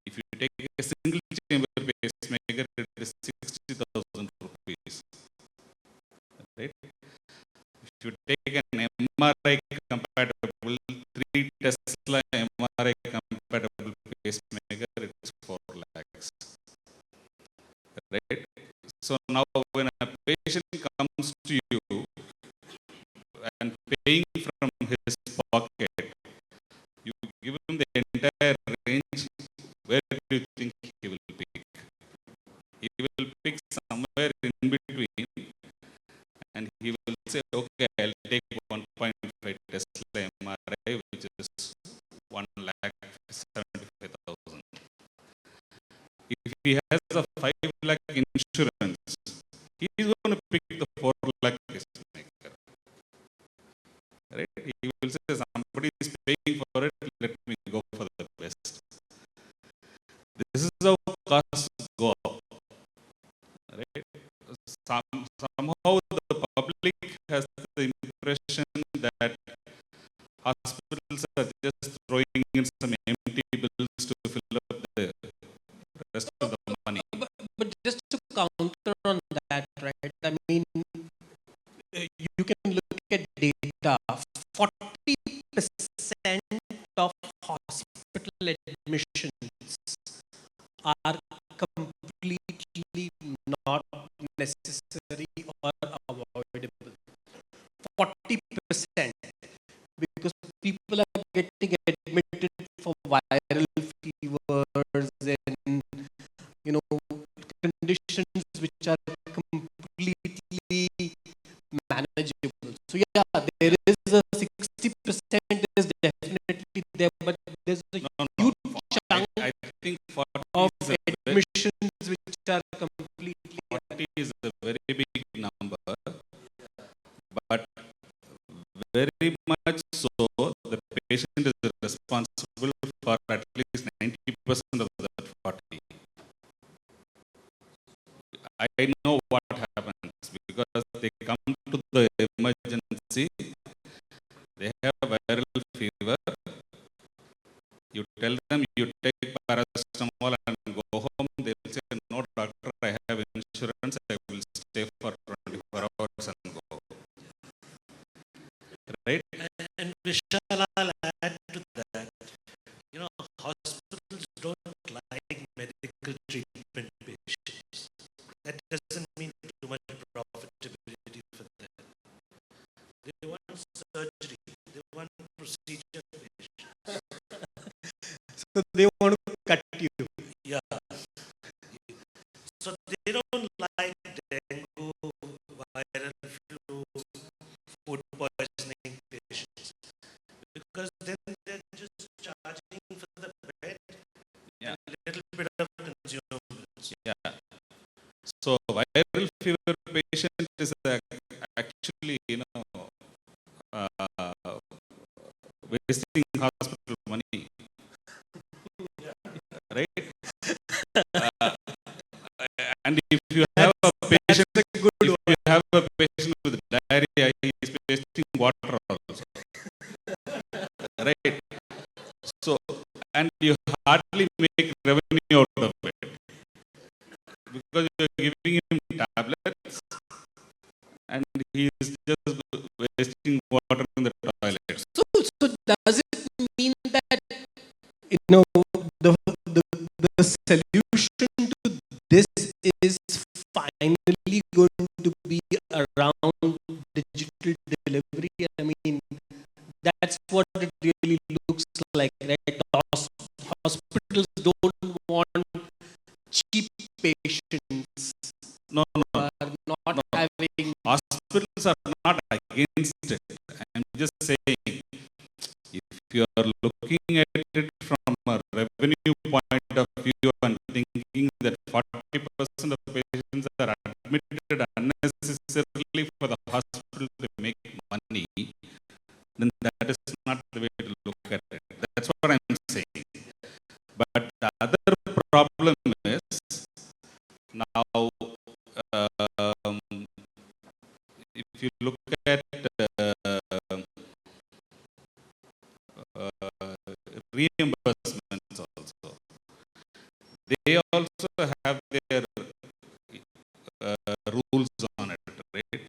If you take a single chamber pacemaker, it is 60,000 rupees, right? If you take an MRI compatible, 3 Tesla MRI compatible pacemaker, it's 4 lakhs, right? So now when a patient comes to you and paying from his pocket, you give him the entire range. Where do you think he will pick? He will pick somewhere in between, and he will say, okay, I'll take 1.5 Tesla MRI, which is 1,75,000. If he has a 5 lakh insurance, he is going to pick the 4 lakh pacemaker, right? He will say, somebody is paying for it, let me go for the best. This is how costs go up, right? Somehow the public has the impression that hospitals are just throwing in some empty bills to fill up the rest of the money. But just to counter on that, right? I mean, you can look at data. 40% of hospital admissions are completely not necessary or avoidable. 40%, because people are getting admitted for viral fevers and conditions which are completely manageable. So yeah, there is a 60% is definitely there, but there's a huge chunk I think 40 of is a admissions which are completely 40 is a very big number, but very much so the patient is responsible for at least 90% of that 40. I know what happens because they come to the emergency, they have viral fever, you tell them you take paracetamol and go home, they'll say, no doctor, I have insurance, I will stay for 24 hours and go. Right? And Vishal, I'll add to that. Hospitals don't like medical treatment patients. That doesn't mean too much profitability for them. They want surgery. They want procedure patients. so they want to cut you. Yeah. So they don't like dengue, viral flu, food poisoning patients, because then they're just charging for the bed and a little bit of consumables. Yeah. So viral fever patient is actually, wasting hospital money, right? And if you have a patient, if you have a patient with diarrhea, he is wasting water also. Right? So, and you hardly make revenue out of it because you are giving him tablets and he is just wasting water in the toilet. So does it mean that the, the solution to this is finally going to be around digital delivery? I mean, that's what it really looks like, right? Hospitals don't want cheap patients No, who no, are not no. having. Hospitals are not against it. I'm just saying, if you are looking at it from a revenue point of view and thinking that 40% of patients are admitted unnecessarily for the hospital to make money, then that is not the way to look at it. That's what I'm saying. But the other problem is now, um, if you look at reimbursements also, they also have their rules on it, right?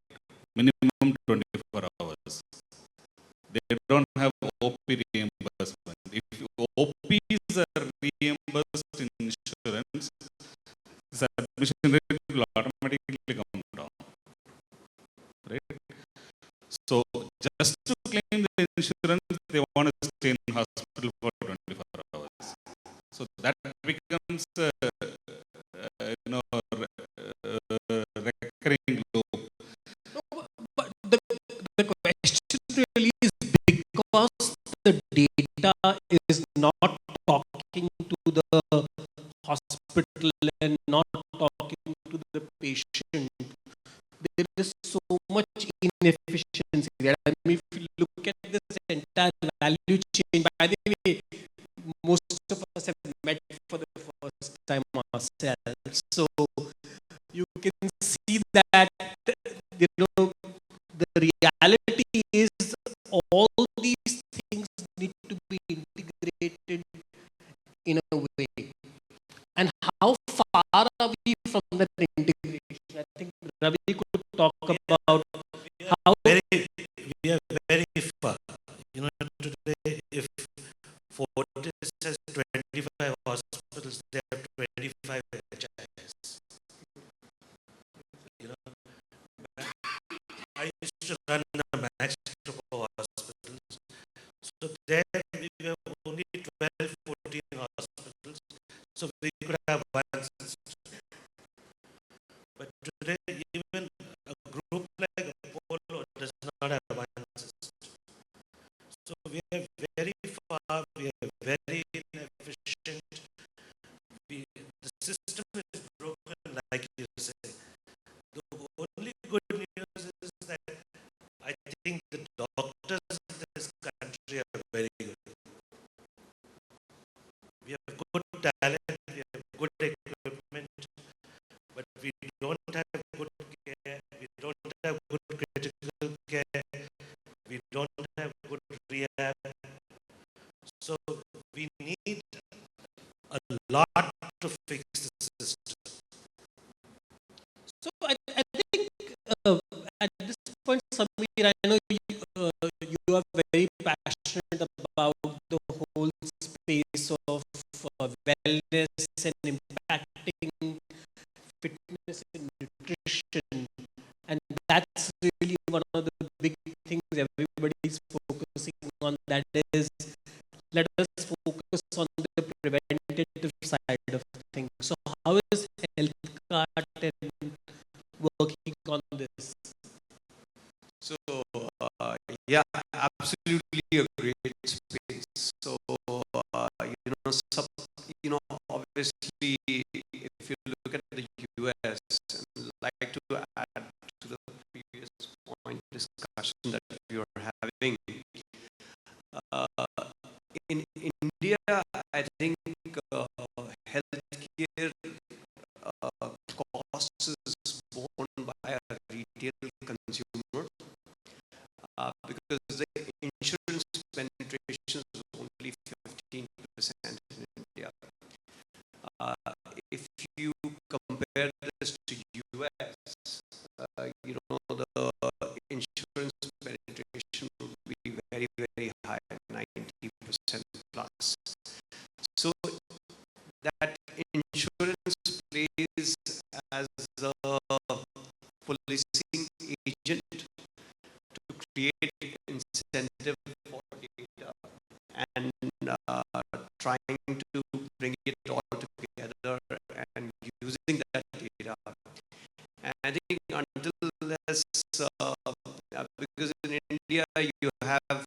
Minimum 24 hours. They don't have OP reimbursement. If OPs are reimbursed in insurance, the admission rate will automatically come down, right? So just to claim the insurance, they want to stay in hospital for 24 hours. So that becomes recurring loop. But the question really is because the data is not talking to the hospital and not talking to the patient. There is so much inefficiency there. I mean, if you look at this entire value chain, by the way, most of us have met for the first time ourselves. So you can see that, the reality is all these things need to be integrated in a way. And how far are we from that integration? I think Ravi could talk about how. We are very far. Today, if Fortis has 25 hospitals, they have 25 HIs. I used to run the Max group of hospitals. So there we have only 12, 14 hospitals. So we could have one system. But today, even a group like Apollo does not have one system. So we are very far, we are very inefficient. The system is broken, like you say. The only good news is that I think the doctors in this country are very good. We have good talent, we have good equipment, but we don't have good care, we don't have good critical care, we don't have good rehab. So we need a lot to fix the system. So I think at this point, Samir, I know you are very passionate about the whole space of wellness and impacting fitness and nutrition, and that's really one of the big things everybody is focusing on. That is, let us focus on the preventative side of things. So how is Healthkart and working on this? So, yeah, absolutely a great space. So, obviously, if you look at the US, I'd like to add to the previous point discussion that we were having. In India, I think healthcare costs is borne by a retail consumer. because the insurance penetration is only 15% in India. If you compare this to US, the insurance penetration would be very, very high, 90% plus. So that insurance plays as a policing agent to create incentive for data and trying to bring it all together and using that data. And I think until this, because in India you have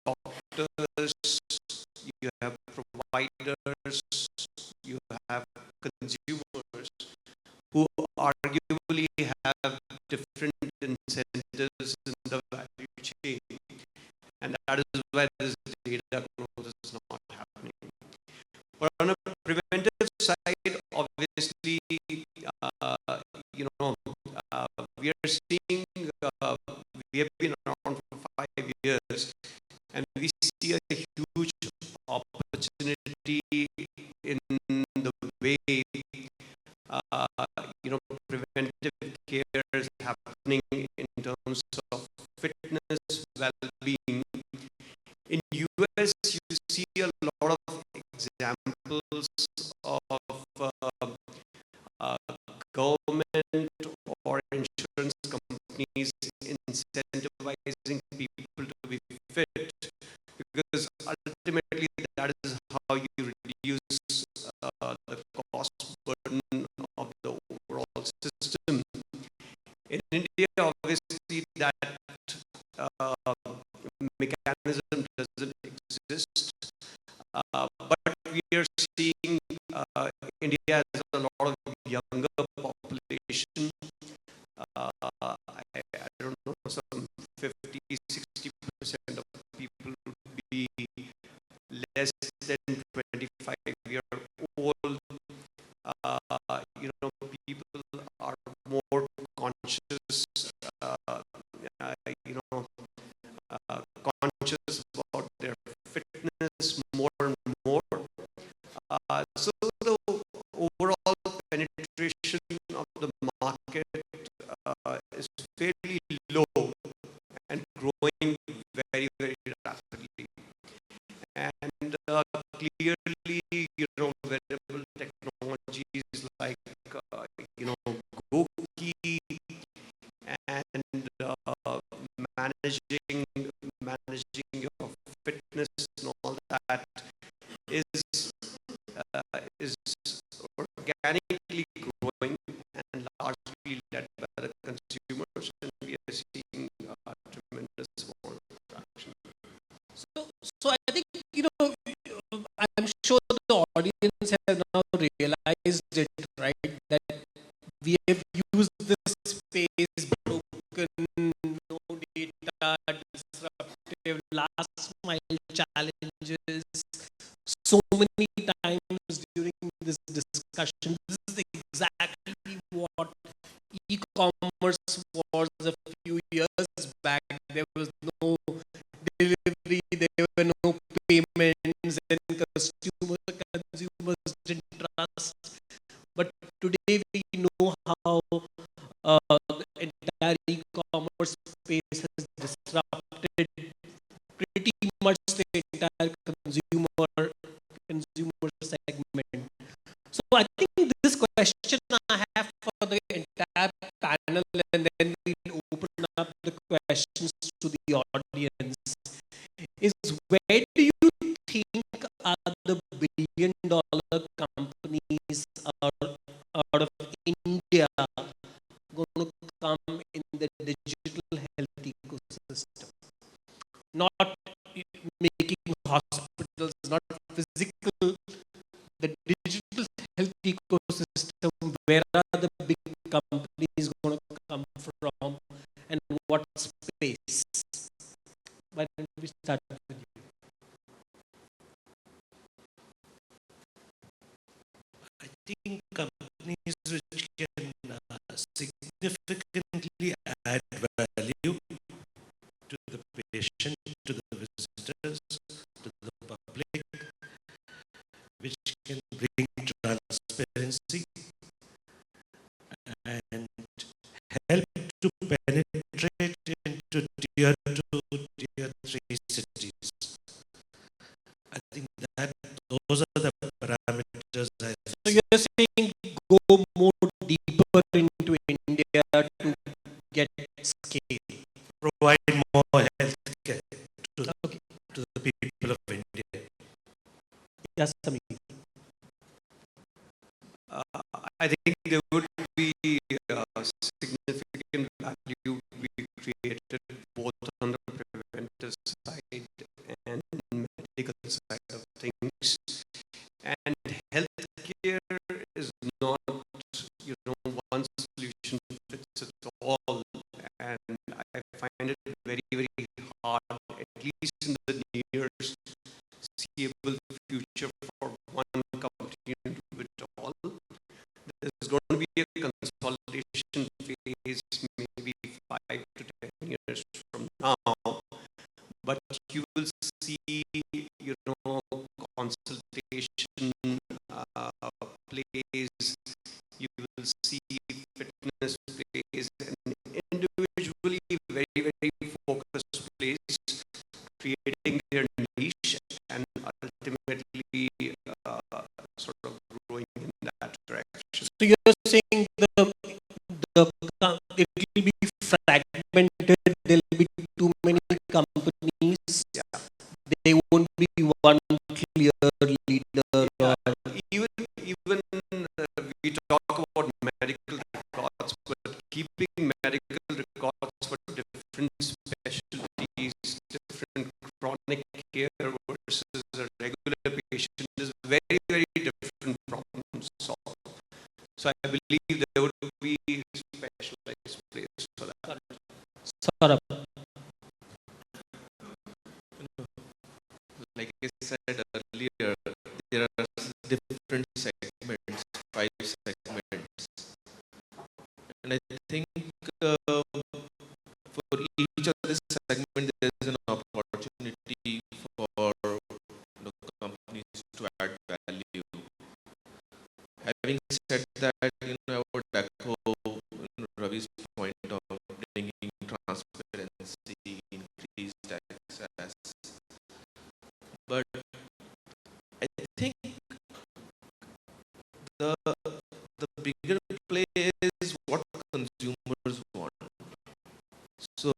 doctors, you have providers, you have consumers who arguably have different incentives in the value chain, and that is why this data growth is not happening. But on a preventive side, obviously, we are seeing, we have been around for 5 years, and we see a huge opportunity in the way preventive care is happening in terms of fitness, well-being. In US, you see a lot of examples of government or insurance companies incentivizing people to be fit, because ultimately that is how you reduce the cost burden of the overall system. In India, obviously, that mechanism doesn't exist, but we are seeing India has a lot of younger population. I don't know, some 50-60% of people would be less than 25 years old. People are more conscious, conscious about their fitness more and more. So the overall penetration of the market is fairly low and growing very, very rapidly. And clearly, wearable technologies like GOQii and managing your fitness and all that is organically growing and largely led by the consumers, and we are seeing a tremendous amount of traction. So I think, I'm sure the audience has now realized it, right? That we have used this space, broken, no data, disruptive, last mile challenges so many times during this discussion. This is exactly what e-commerce was a few years back. There was no delivery, there were no payments, and consumers didn't trust. But today we know how the entire e-commerce space has disrupted pretty much the entire consumer segment. So I think this question I have for the entire panel, and then we'll open up the questions to the audience, is where do you think are the billion-dollar companies out of India going to come in the digital health ecosystem? Not making hospitals, not physical, the digital health ecosystem. Where are the big companies going to come from, and what space? Why don't we start with you? I think companies which can significantly add value to the patient, to the visitors, to the public, which can bring transparency and help to penetrate into tier 2, tier 3 cities. I think that those are the parameters I So you're saying go more deeper into India to get scale. provide more health care Okay. to the people of India. Yes, Samir. I think there would be significant value to be created both on the preventive side and medical side of things. And healthcare is not, one solution fits it all. And I find it very, very hard, at least in the near seeable future, for one company to do it all. There's going to be a consolidation phase, maybe 5 to 10 years from now. But you will see, consultation plays, you will see fitness plays, and individually very, very focused plays, creating their niche and ultimately sort of growing in that direction. So you're saying it will be fragmented. There'll be too many companies. Yeah. They won't be one clear leader. Yeah. Or Even we talk about medical records, but keeping medical records for different specialties, different chronic care versus a regular patient is very, very different problem to solve. So I believe there would be specialized place for that. Saurabh. Like I said earlier, there are different segments, 5 segments. And I think for each of this segment, there is an opportunity for companies to add value. Having said that, I would echo Ravi's point of bringing transparency, increased access. But I think the bigger play is what consumers want. So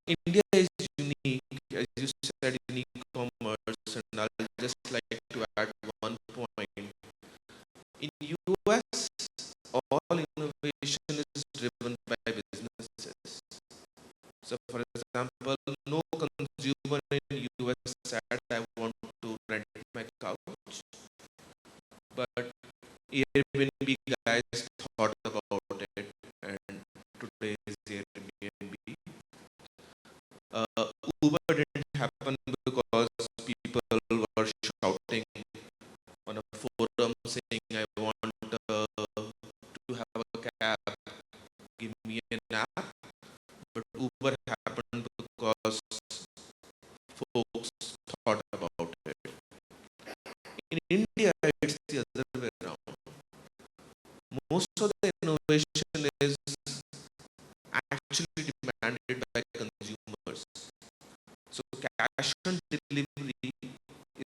India is unique, as you said, in e-commerce, and I'll just like to add one point. In US, all innovation is driven by businesses. So, for example, no consumer in US said, I want to rent my couch, but Airbnb guys thought about it, and today is Airbnb. Uber didn't happen because people were shouting on a forum saying, I want to have a cab, give me an app. But Uber happened because folks thought about it. In India, it's the other way around. Most of the innovation is actually demanded by consumers. So cash on delivery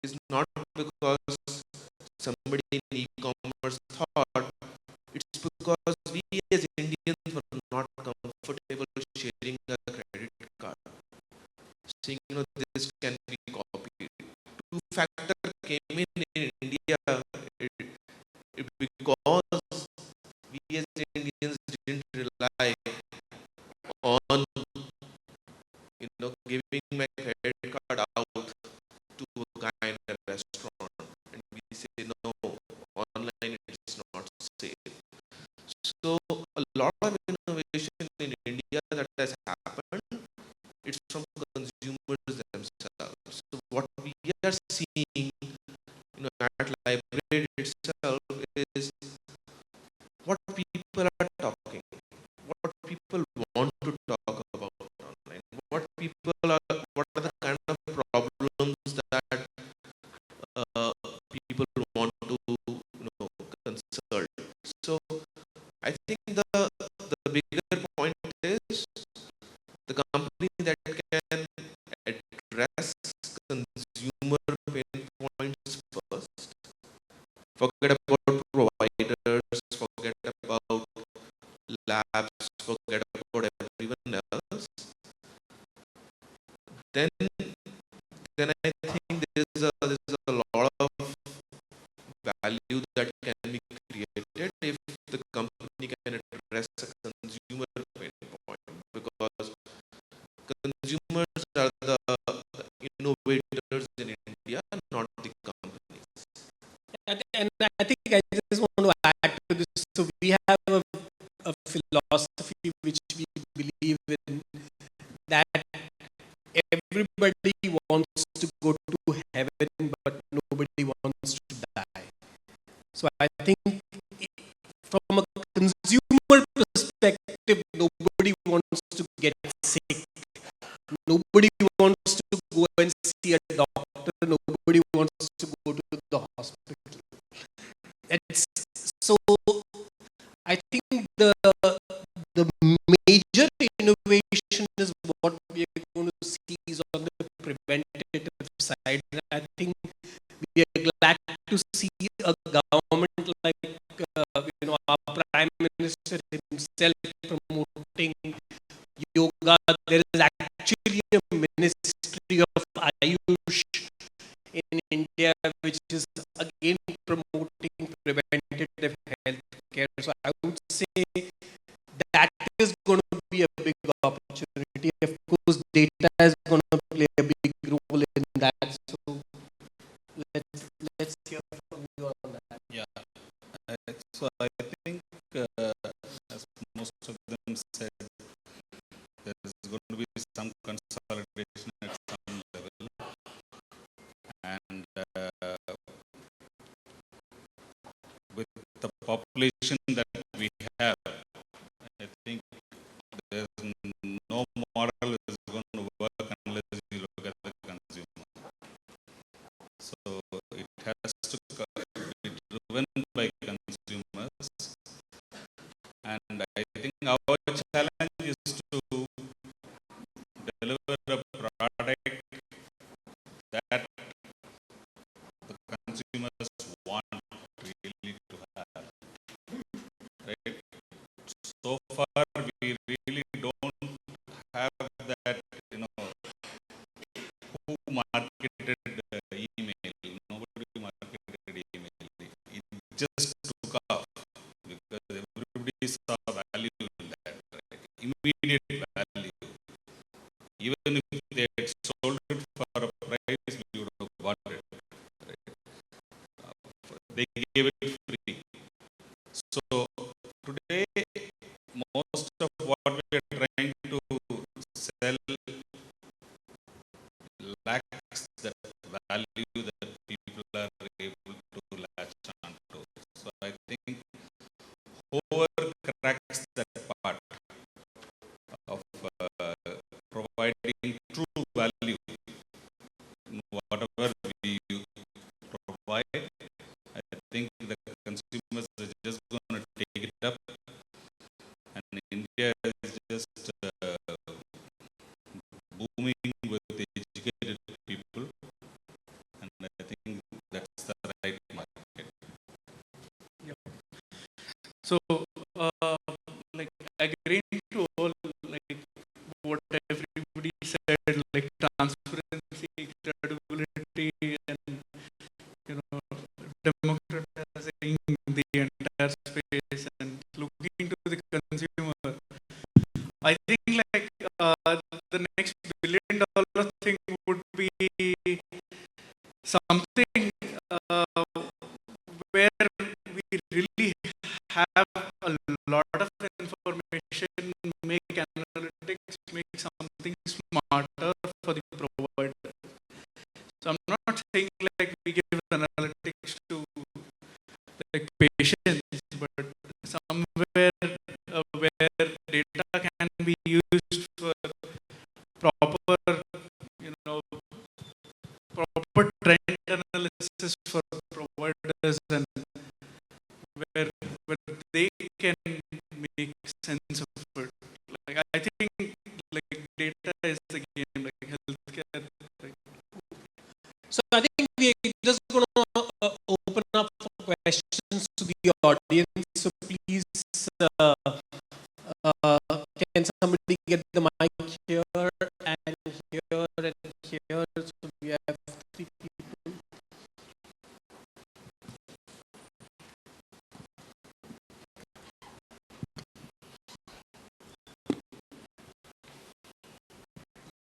is not because somebody in e-commerce thought, it's because we as Indians were not comfortable sharing a credit card, saying, this can be copied. Two-factor came in India because we as Indians didn't rely on, giving my credit card out to a guy in a restaurant, and we say no, online it's not safe. So a lot of innovation in India that has happened, it's from consumers themselves. So what we are seeing, at Lybrate itself is what people are talking, what people want to talk about what are the kind of problems that people want to consult. So I think the bigger point is the company that can address consumer pain points first. Forget about providers, forget about labs, forget about everyone else. Then I think there's a lot of value that can be created if the company can address a consumer pain point, because consumers are the innovators in India, not the companies. And I think I just want to add to this. So we have a philosophy which we believe in, that everybody wants to go to heaven, but nobody wants to die. So I think from a consumer perspective, nobody wants to get sick. Nobody wants to go and see a doctor. Nobody wants to go to the hospital. It's, so I think the major innovation is what we are going to see is on the preventative side. I think we are glad to see a government like our Prime Minister himself promoting yoga. There is actually a Ministry of Ayush in India which is again promoting preventative health care. So I would say that is going to be a big opportunity. Of course, data is going to play a big role in that. So let's hear from you on that. Yeah. So I think, as most of them said, there's going to be some consolidation at some level, and with the population that we have, I think there's no model is going to work unless you look at the consumer. So it has to be driven by consumers, and I think our challenge is to deliver a product that the consumers want really to have. Right? So far, we really don't have that. Who marketed email? Nobody marketed email. It just took off because everybody saw value in that. Right? Immediate value. Even if they had sold it for a price, we would have bought it. Right? They gave it free. So today, most of what we are trying to sell lacks that value that people are able to latch on to. So I think whoever cracks that part of providing true value, whatever we provide, I think the consumers are just going to take it up, and India is just booming with educated people, and I think that's the right market. So, like agreeing to all, like what everybody said, like transparency, credibility, and democratizing the entire space and looking into the consumer. I think like the next $1 billion thing would be something where we really have a lot of information, make analytics, make something smarter for the provider. So I'm not saying like we give analytics to like patients, but somewhere where data can be used for proper trend analysis for providers and where they can make sense of it. Like I think like data is the game, like healthcare. Like, So I think we're just going to open up for questions to the audience. So please, can somebody get the mic here and here and here? So we have 3 people.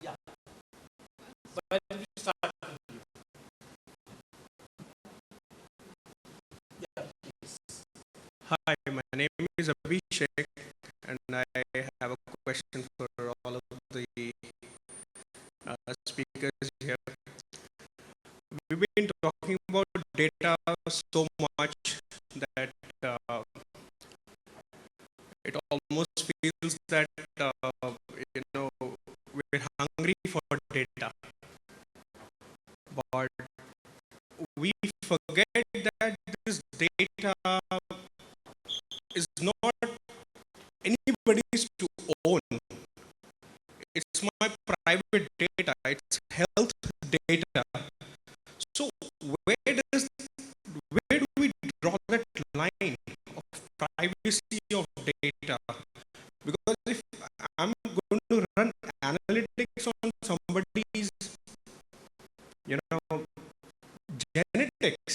Yeah. So why don't you start? Yeah, please. Hi, my name is Abhishek, and I have a question for all of the speakers here. We've been talking about data so much that it almost feels that you know we're hungry for data, but we forget that this data is not anybody's to own. It's my private data. It's health data. So where do we draw that line of privacy of data? Because if I'm going to run analytics on somebody's, you know, genetics,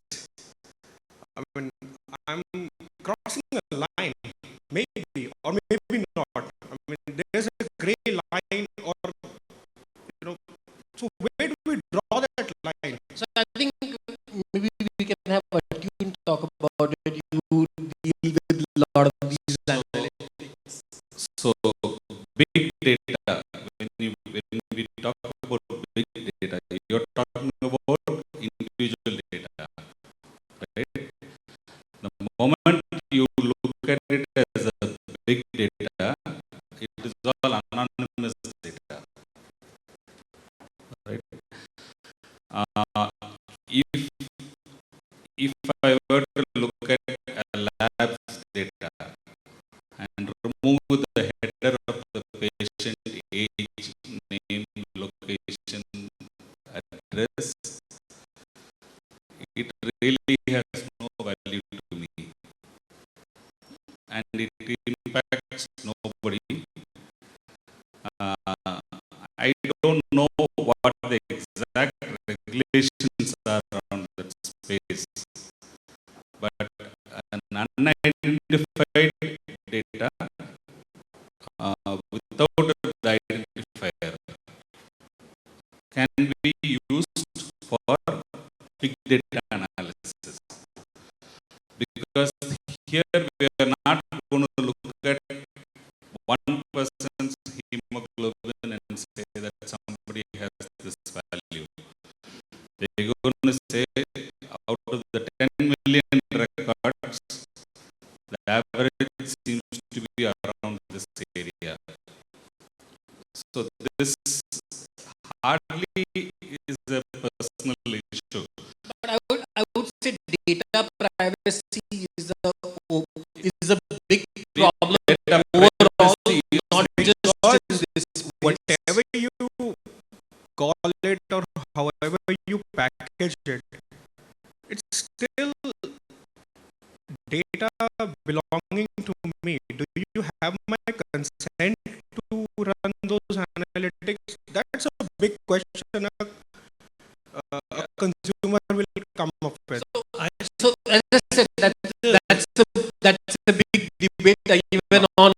I mean, I'm crossing a line, maybe or maybe not. I mean, there's a gray line, or you know. So where do we draw that line? So I think maybe we can have Attune talk about it. You deal with a lot of these analytics. So big data, when we talk about big data, you're talking about individual data, right? The moment you look at it as a big data, it is all anonymous data, right? If I were to look at a lab's data and remove the header of the patient, age, name, location, address, it really has no value to me, and it impacts nobody. I don't know what the exact regulations are around that space, but an unidentified data without the identifier can be used for big data analysis, because here we are not going to look at one person's hemoglobin and say that somebody has this value. They're going to say out of the 10 million records, the average seems to be around this area. So this hardly is a personal issue. But I would say data privacy is a big problem Data overall, privacy is not just in this space. Whatever you call it or however you package it, it's still data belonging to me. Do you have my consent to run those analytics? That's a big question a consumer will come up with. So as I said, that's a big debate even on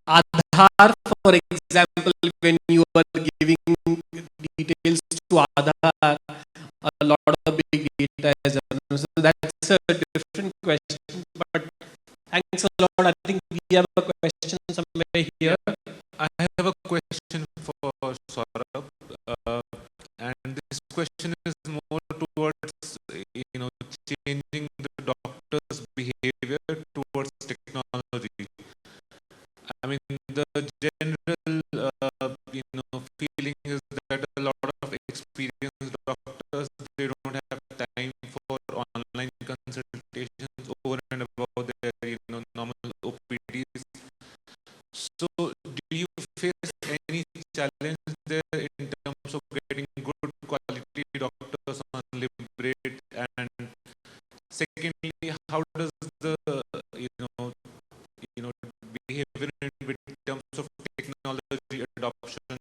Aadhaar, for example, when you are giving details to Aadhaar, a lot of big data is available. So that's a different question. But thanks a lot. I think we have a question somewhere here. I have a question for Saurabh, and this question is more towards changing the doctor's behavior towards technology. I mean, the general feeling is that a lot of experienced doctors, option,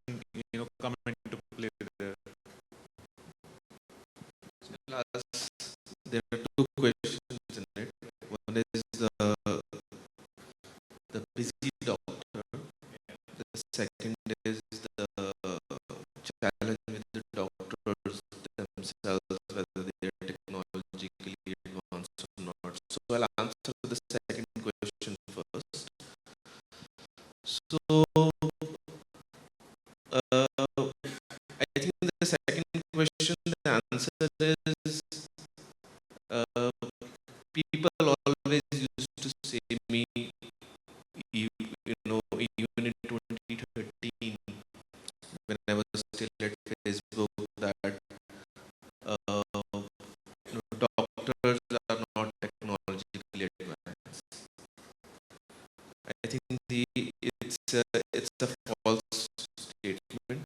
come into play there? Last, there are two questions in it. One is the busy doctor. The second is the challenge with the doctors themselves, whether they are technologically advanced or not. So I'll answer the second question first. So I think the second question, the answer is people always used to say me, even in 2013, when I was still at Facebook, that doctors are not technologically advanced. I think it's a false statement.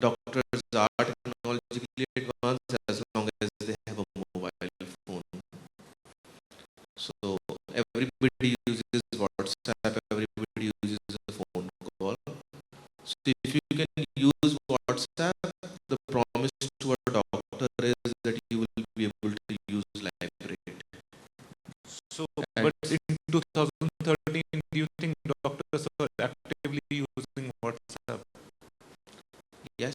Doctors are technologically advanced as long as they have a mobile phone. So everybody uses WhatsApp, everybody uses a phone call. So if you can use WhatsApp, the promise to a doctor is that you will be able to use Lybrate. So, but in 2013, do you think doctors are actively using WhatsApp? Yes,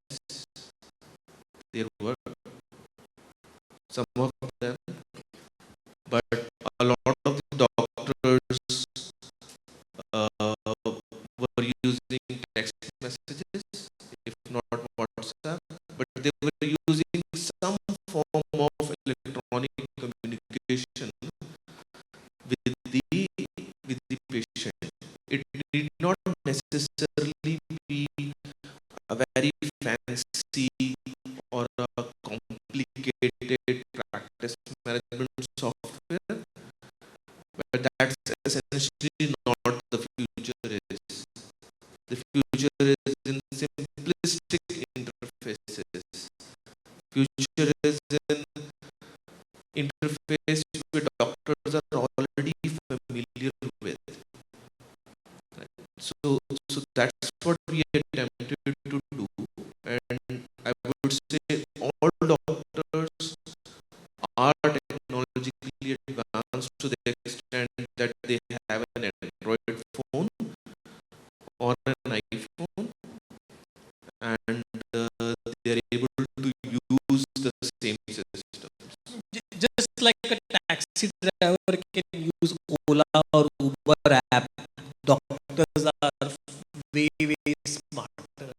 there were some of them, but a lot of the doctors were using text messages, if not WhatsApp, but they were using some form of electronic communication with the patient. It need not necessarily be a very fancy or a complicated practice management software, but that's essentially not the future is. The future is in simplistic interfaces. Future is in interface which doctors are already familiar with. Right? So that's what we attempted to do, and I would say all doctors are technologically advanced to the extent that they have an Android phone or an iPhone, and they are able to use the same system. Just like a taxi driver can use Ola or Uber app, doctors are way smarter.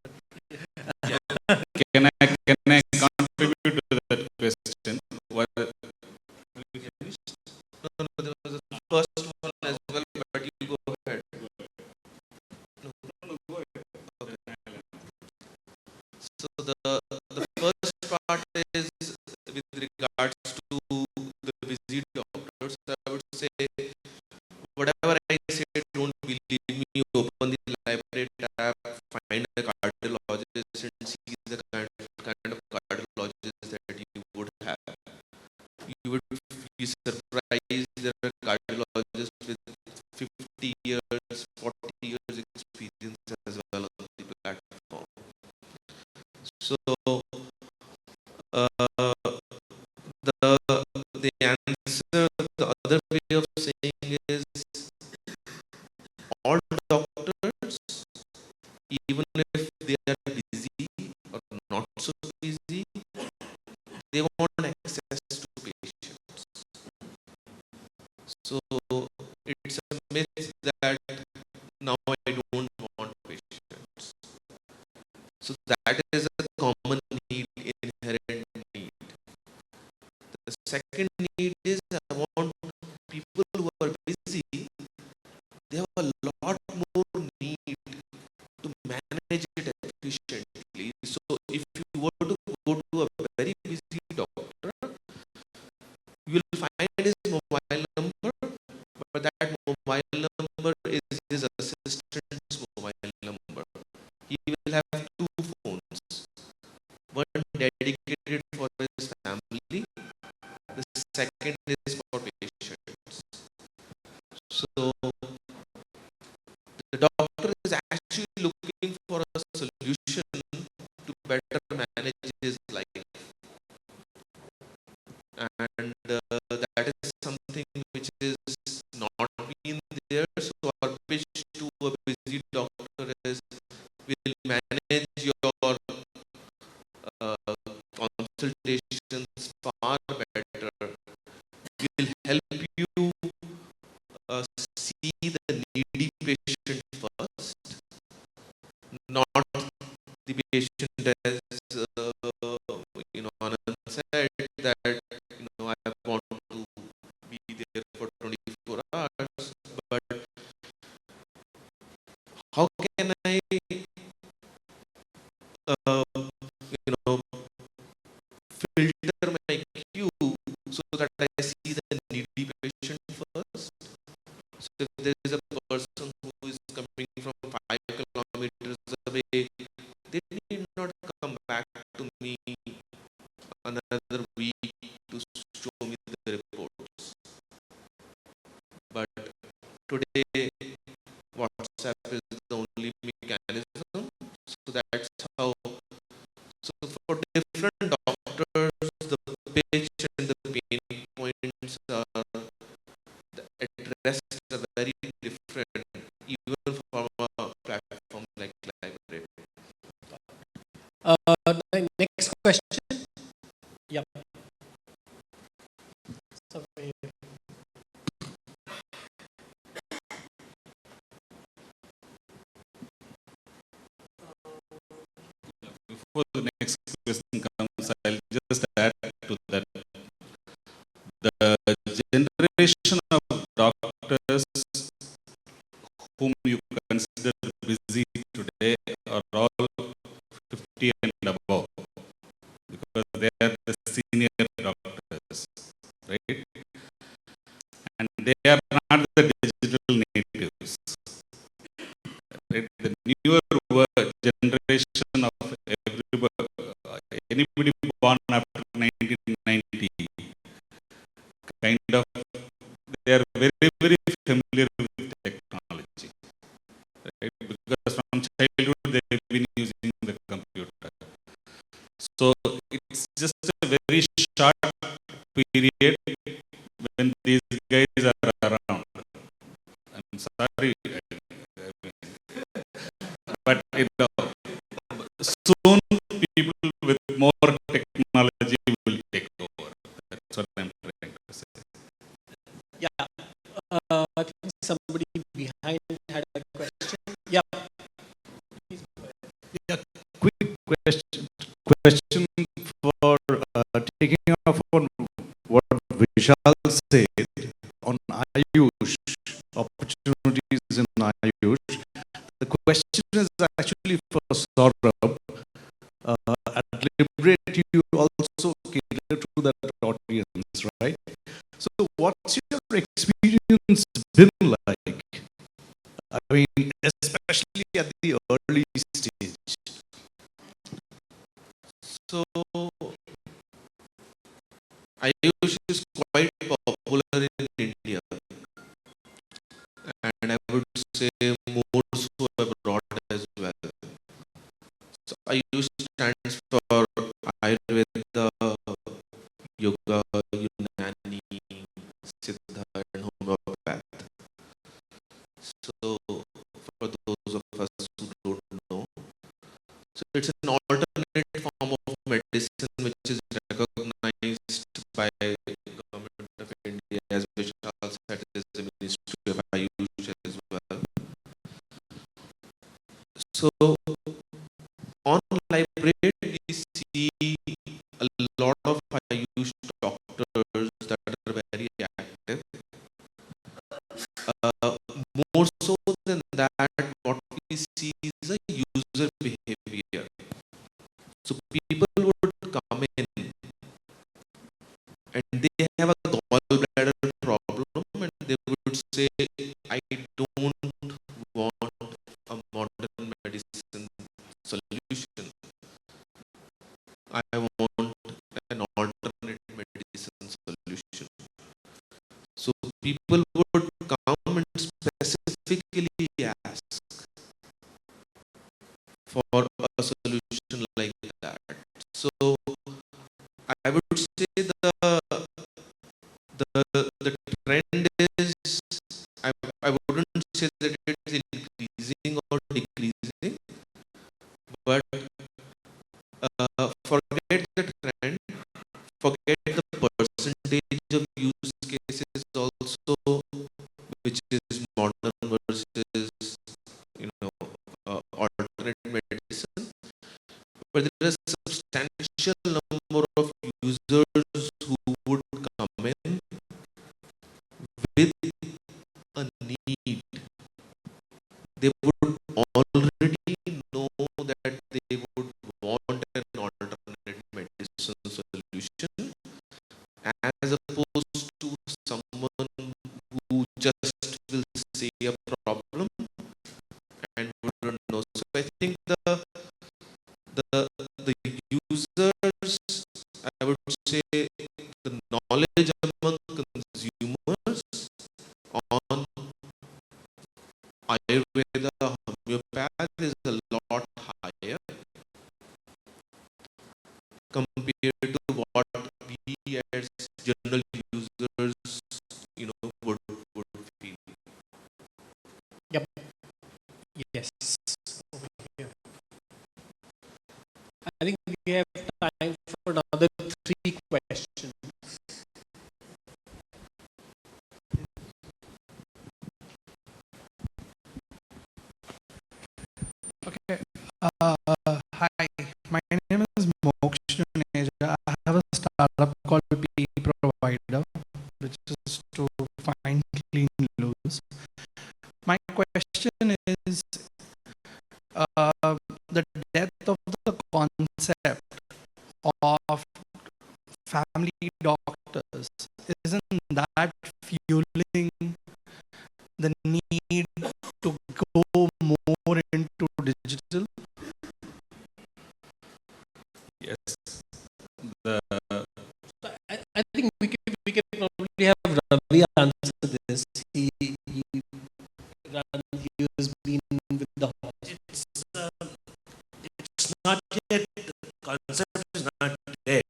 Can I contribute to that question? What, No, there was a first one as well, but you go ahead. No. Okay. So the first part is with regards to the busy doctors. I would say whatever I say, don't believe me. Open the Lybrate tab, find a cardiologist, and see the kind of cardiologist that you would have. You would be surprised. There are cardiologists with 50 years, 40 years experience as well on the platform. So the answer, the other way of saying is all doctors, even if they are busy or not so busy, they want access to patients. So it's a myth that now I don't want patients. So that is a common need, inherent need. The second need is I want people who are busy, they have a lot more need to manage it efficiently. So if you were to go to a very busy doctor, you will find his mobile number, but that mobile number is his assistant's mobile number. He will have two phones, one dedicated for his family, the second is for patients. So the doctor is actually looking for a solution to better manage his life, and that is something which is not been there. So our pitch to a busy doctor is, will manage your consultations far better, will help you see the needy patient first, not the patient as Anand said that I want to be there for 24 hours, but how can I uh, filter my queue so that I see the needy patient first? So if there is a person who is coming from 5 kilometers away, they need not come back to me another week to show me the reports. But today, WhatsApp is the only mechanism. So that's how. So for different doctors, the pitch and the pain points are, the address are very different, even from a platform like Lybrate. The next question. Yep. So, Before the next question comes, I'll just add to that. The generation of doctors whom you consider busy today are all 50 and above, because they are the senior doctors, right? And they are not the digital natives, right? The newer generation of everybody, anybody born after 1990, kind of, they are very, very familiar with technology, right? Because from childhood they have been using the computer. So it's just a very short period when these guys are around. I'm sorry, but soon people with more technology will take over. That's what I'm trying to say. yeah, I think somebody behind had a question. Yeah. Yeah, quick question for taking off on what Vishal said on Ayush, opportunities in Ayush. The question is actually for Saurabh. At Lybrate, you also cater to that audience, right? So what's your experience been like? I mean, especially at the early stage. So Ayush is quite popular in India, and I would say more so abroad as well. So Ayush stands for Ayurveda, Yoga, Unani, Siddha, and Homeopath. So for those of us who don't know, so it's an alternate form of medicine which is recognized by Government of India, as Vishal said, is the Ministry of Ayush as well. So on Lybrate, we see a lot of Ayush doctors that are very active. More so than that, what we see is a user behavior. So people would come in and they have a gallbladder problem, and they would say, I don't want a modern medicine solution. I want an alternate medicine solution. So people would come and specifically ask, for a solution like that. So I would say the trend is, I wouldn't say that it's increasing or decreasing, but forget the trend, forget the percentage of use cases also, which is modern versus alternate medicine, but there is a substantial number of users who would come in with a need. They would already know that they would want an alternate medicine solution, as opposed to someone who just will see a problem and wouldn't know. So I think the users, I would say, the knowledge among consumers on Ayurveda, homeopath is a lot higher compared to what we as general users, would feel. Yep. Yes. Yeah. I think we have time for another 3 questions. Okay. Hi, my name is Moksha Neja. I have a startup called P Provider, which is to find clean loose. My question is, the depth of the concept of family doctors, isn't that fueling the need to go more into digital? Yes. The I think we can probably have Ravi answer this. He has been with the It's it's not yet, the concept is not dead,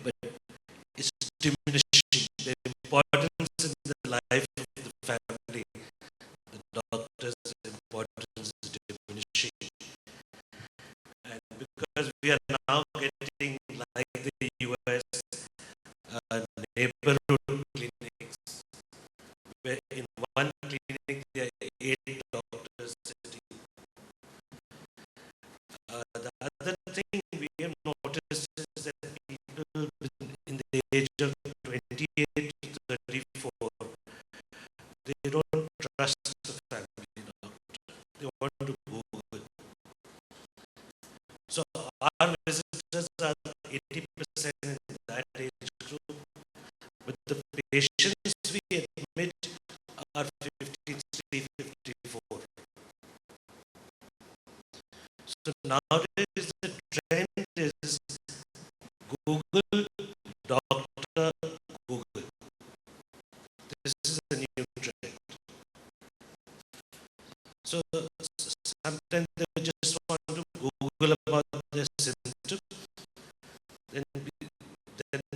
but it's diminishing. The importance in the life of the family, the doctor's importance is diminishing. And because we are now getting, like the US, neighborhood clinics, where in one clinic there are 8 doctors sitting. The other thing we have noticed is that people in the age of 28 to 34, they don't trust the family doctor. They want to Google. So our visitors are 80% in that age group, but the patients we admit are 53, 54. So nowadays the trend is Google, doctor, Google. This is a new trend. So sometimes they just want to Google about their symptom. Then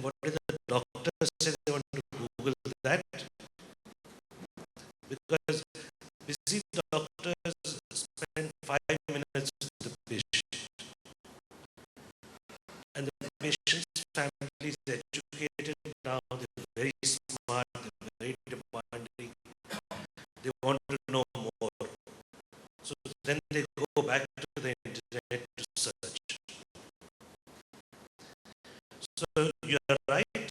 what did the doctor say? They want to Google that, because busy doctors spend 5 minutes with the patient, and the patient's family is educated now. They're very smart. They're very demanding. They want to know more. So then they go back to the internet to search. So you are right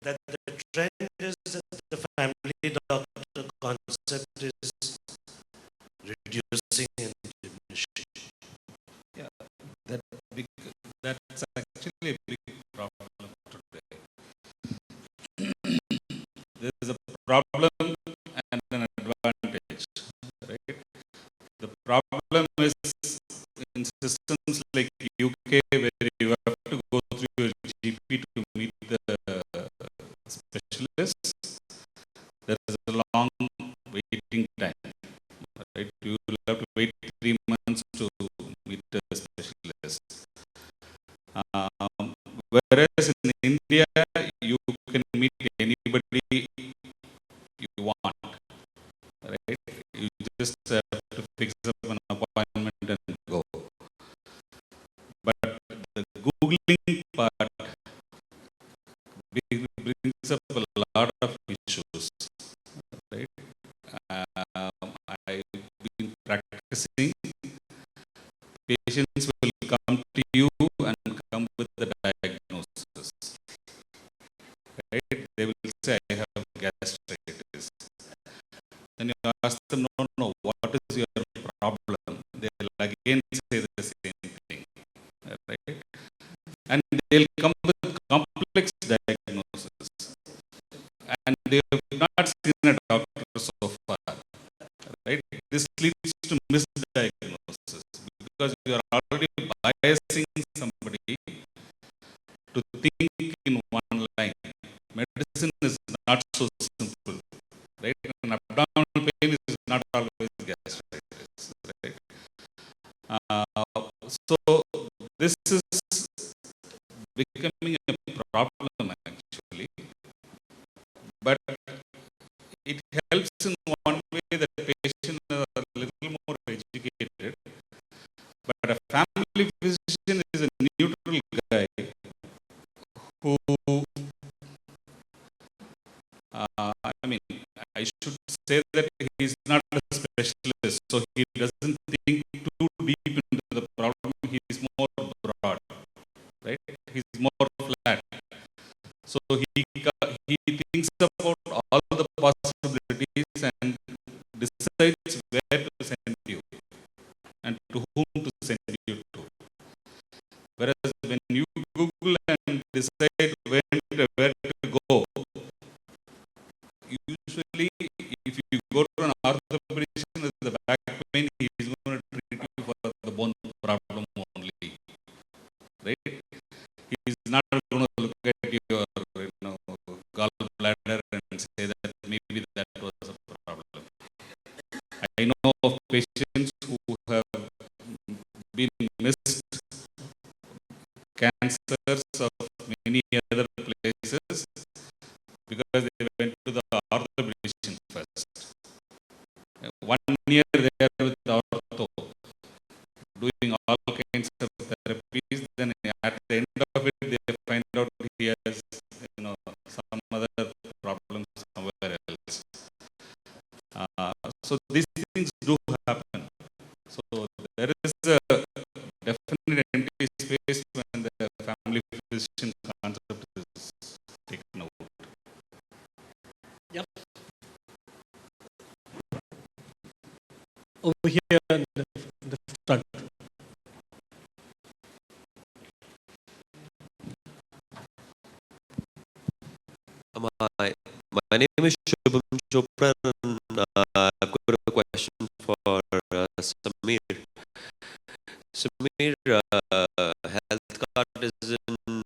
that the trend is that the family doctor concept is reducing and diminishing. yeah, that big, that's actually a big problem today. There is a problem and an advantage, right? The problem is in systems like UK, where you have to go through your GP to meet the specialist. There is a long waiting time, right? You will have to wait 3 months to meet a Whereas in India, you can meet anybody you want, right? You just have to fix up an appointment and go. But the Googling part brings up a lot of issues, right? I've been practicing. Patients will come to you and come with the diagnosis, right? They will say, I have gastritis. Then you ask them, no, what is your problem? They'll again say the same thing, right? And they'll come with complex diagnosis. And they have not seen a doctor so far, right? This leads to misdiagnosis because you are already biasing somebody to think in one line. Medicine is not so simple, right? And abdominal pain is not always gastritis, right? So this is becoming a problem actually, but it helps in one way that the patient is a little more educated, but a family physician is a neutral guy who, I mean, I should say that he is not a specialist, so he doesn't think too deep into the problem. He is more broad, right? He's more flat. So he thinks about all the possibilities and decides where to send you and to whom to send you to. Whereas when you Google and decide where to go, usually if you go to an orthopedician with the back pain, he is going to treat you for the bone problem only, right? He is not going to look at your gallbladder and say that maybe that was a problem. I know of patients who have been missed cancers of many other places because they went to the orthopedician first. 1 year they are with the ortho, doing all kinds of therapies. Then at the end of it, they find out he has, some other problems somewhere else. So these things do happen. So there is a definite empty space when the family physician concept is taken out. Yep. Over here in the front. My name is Shubham Chopra, and I've got a question for Samir. Samir, Healthkart is in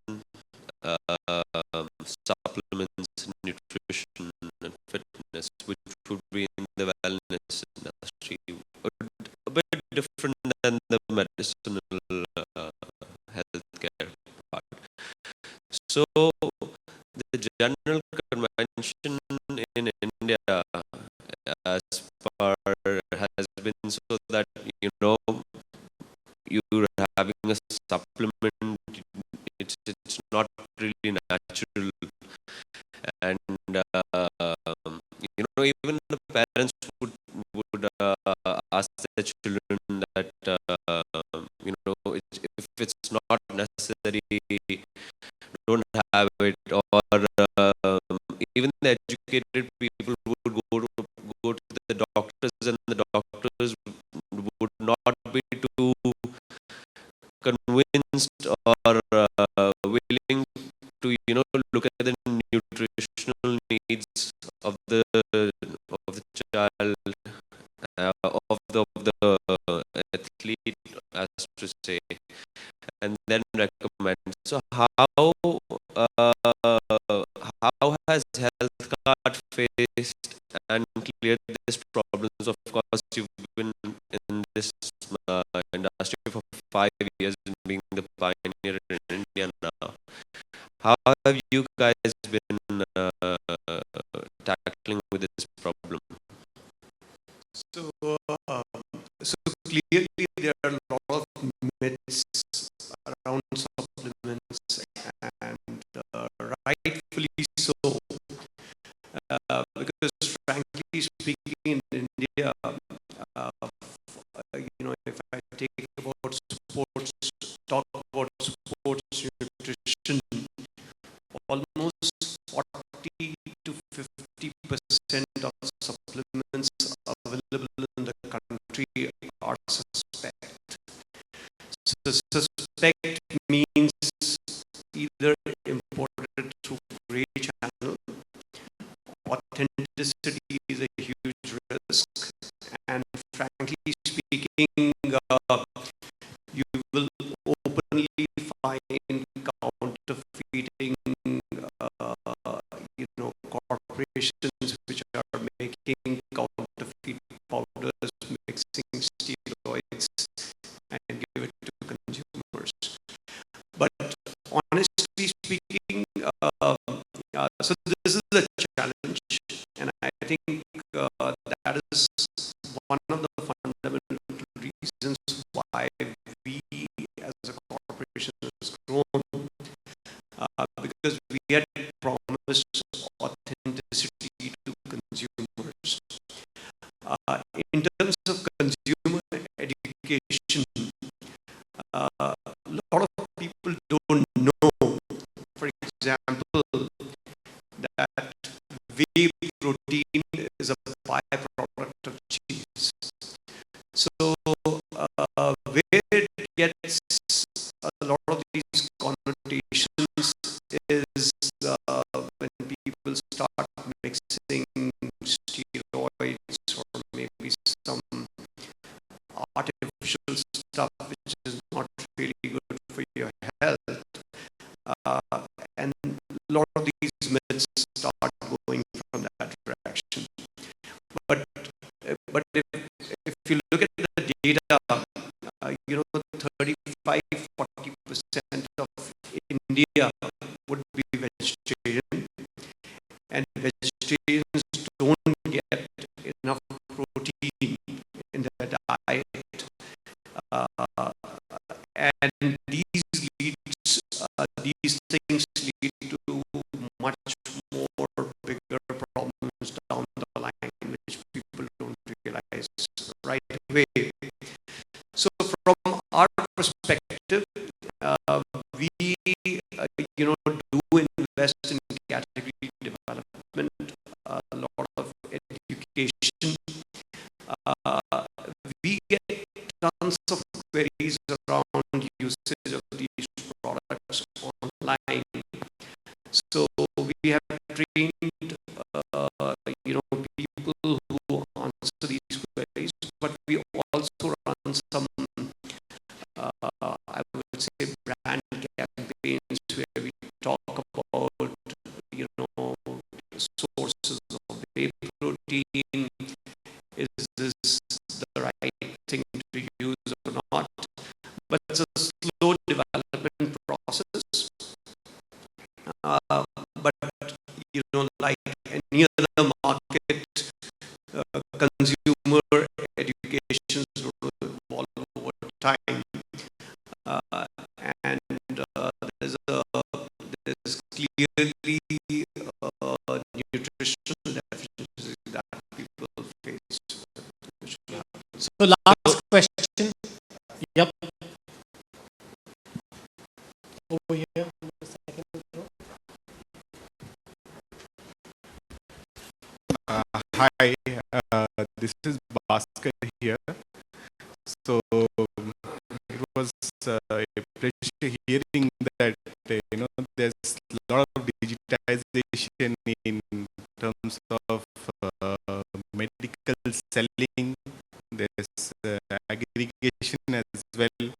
supplements, nutrition, and fitness, which would be in the wellness industry, a bit different than the medicinal healthcare part. So the general convention in India, as far has been so that you're having a supplement, it's not really natural, and even the parents would ask their children that if it's not necessary, don't have it, or even the educated people would go to the doctors, and the doctors would not be too convinced or willing to look at the nutritional needs of the child, of the athlete, as to say, and then recommend. So how has Healthkart faced and cleared these problems? Of course, you've been in this industry for 5 years and being the pioneer in India now. How have you guys been tackling with this problem? So, so clearly there are a lot of myths around supplements, and rightfully so, because frankly speaking, in India, if I take about sports, talk about sports nutrition, almost 40 to 50% of supplements available in the country are suspect. So suspect means either imported through gray channel, authenticity is a huge risk, and frankly speaking, you will openly find counterfeiting, corporations which are making counterfeit powders, mixing steroids, and give it to consumers. But honestly speaking, so this is a challenge, and I think that is one of the fundamental reasons why we as a corporation has grown, because we had promised authenticity to consumers. In terms of consumer education, a lot of people don't know, for example, that whey protein is a byproduct of cheese. So where it gets a lot of these connotations is when people start mixing steroids or maybe some artificial stuff which is not really good for your health, and a lot of these myths start going from that direction. But if you look at the data, 35-40% of India would be vegetarian, and vegetarians don't get enough protein in their diet, and these things lead to much more bigger problems down the line, which people don't realize right away. So from our perspective, we do invest in category development, a lot of education. We get tons of queries around usage of these products online. So we have trained people who answer these queries, but we also run some I would say brand campaigns where we talk about sources of whey protein. Is this the right thing to use or not? But it's a slow development process. But like any other market, consumer education will evolve over time, and there's clearly nutritional deficiencies that people face. So last question. Yep. Over here. The second row. Hi, this is Bhaskar here. So it was a pleasure hearing that there's a lot of digitization in terms of medical selling. There's aggregation as well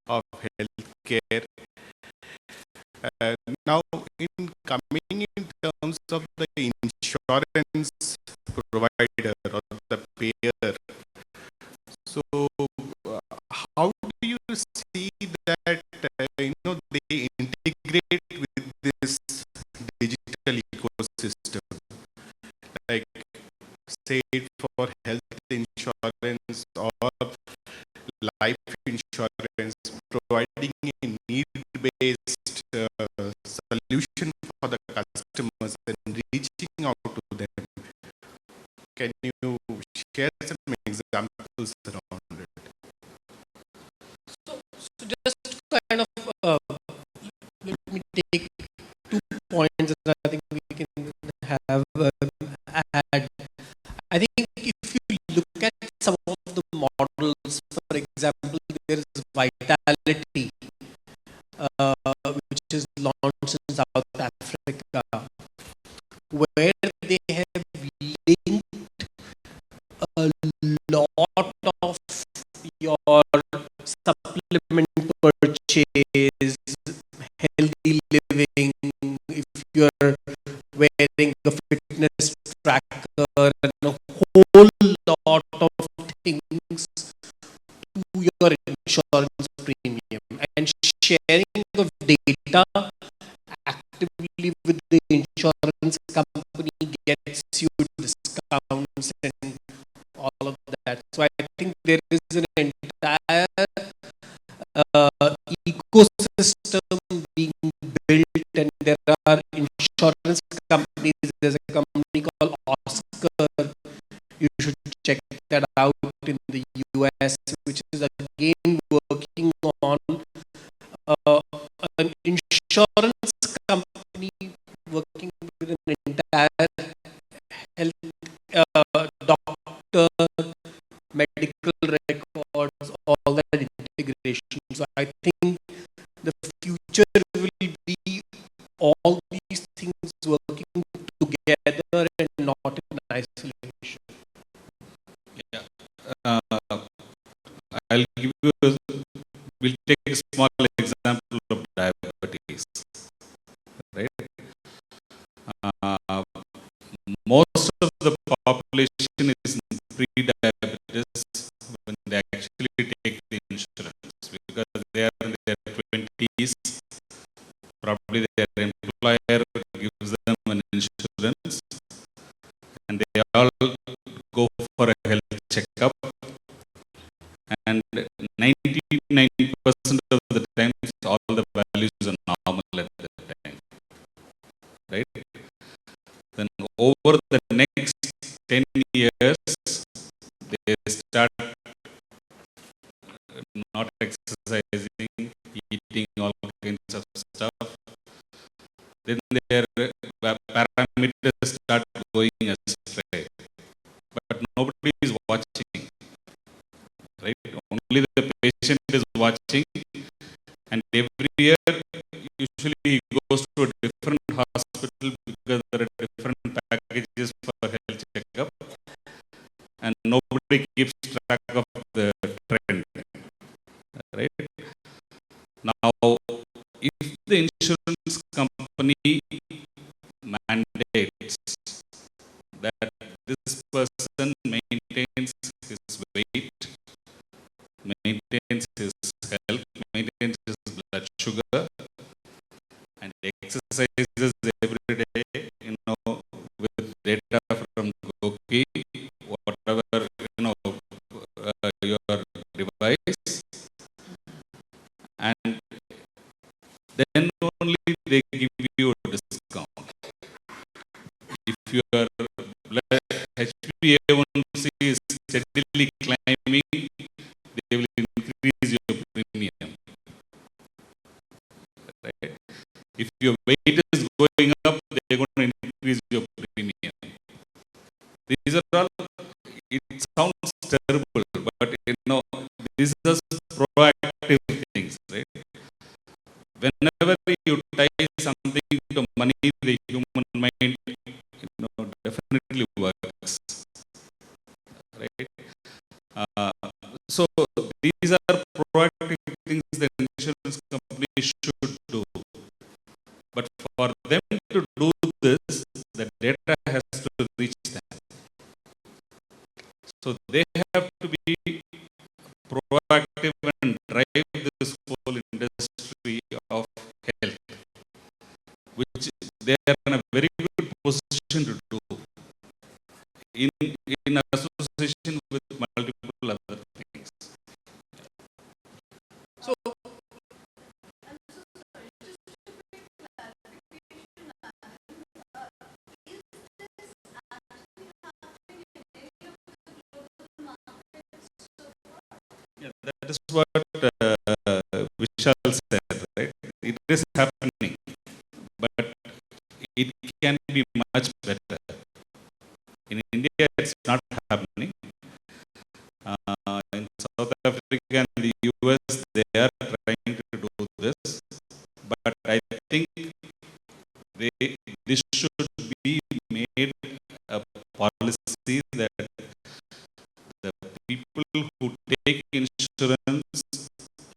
of healthcare. Now, in coming in terms of the insurance provider or the payer, so how do you see that they integrate with providing a need-based solution for the customers and reaching out to them. Can you share some examples around it? So just to kind of let me take 2 points that I think we can have add. I think if you look at some of the models, for example, there is Vitality, which is launched in South Africa, where they have linked a lot of your supplement purchase, healthy living, if you're wearing a fitness tracker, and a whole lot of things to your insurance premium, and sharing of data actively with the insurance company gets you discounts and all of that. So I think there is an entire ecosystem being built, and there are insurance companies. There's a company called Oscar. You should check that out in the US, which is again working on uh, an insurance company working with an entire health doctor, medical records, all that integration. So I think the future will be all these things working together and not in isolation. Yeah. I'll give you, we'll take a small example of diabetes, right? Most of the population is in pre-diabetes when they actually take the insurance, because they are in their 20s, probably their employer gives them an insurance, and they all go for a health checkup, and 99% of the times all the values are normal at that time, right? Then over the next 10 years, they start not exercising, eating all kinds of stuff. Then their parameters start going astray. But nobody is watching, right? Only the patient is watching, and every year, usually he goes to a different hospital because there are different packages for health checkup, and nobody keeps track of the trend, right? Now, if the insurance company mandates that this person maintains his weight, maintains his health, maintains his blood sugar, and exercises every day, with data from GOQii, whatever, your device, and then only they give you a discount. If your blood HbA1c is steadily climbing, they will increase your premium, right? If your weight is going up, they are going to increase your premium. These are all, it sounds terrible, but these are proactive things, right? Whenever you tie something to money, the human mind, definitely works, right? So these are proactive things that insurance companies should do. But for them to do this, the data has to reach them. So they have to be proactive and drive this whole industry of health, which they are in a very good position to do in association with multiple other things. So that is what Vishal said, right? It is happening, but it can be much better. In India, it's not happening. In South Africa and the US, they are trying to do this, but I think this should be made a policy that the people who take insurance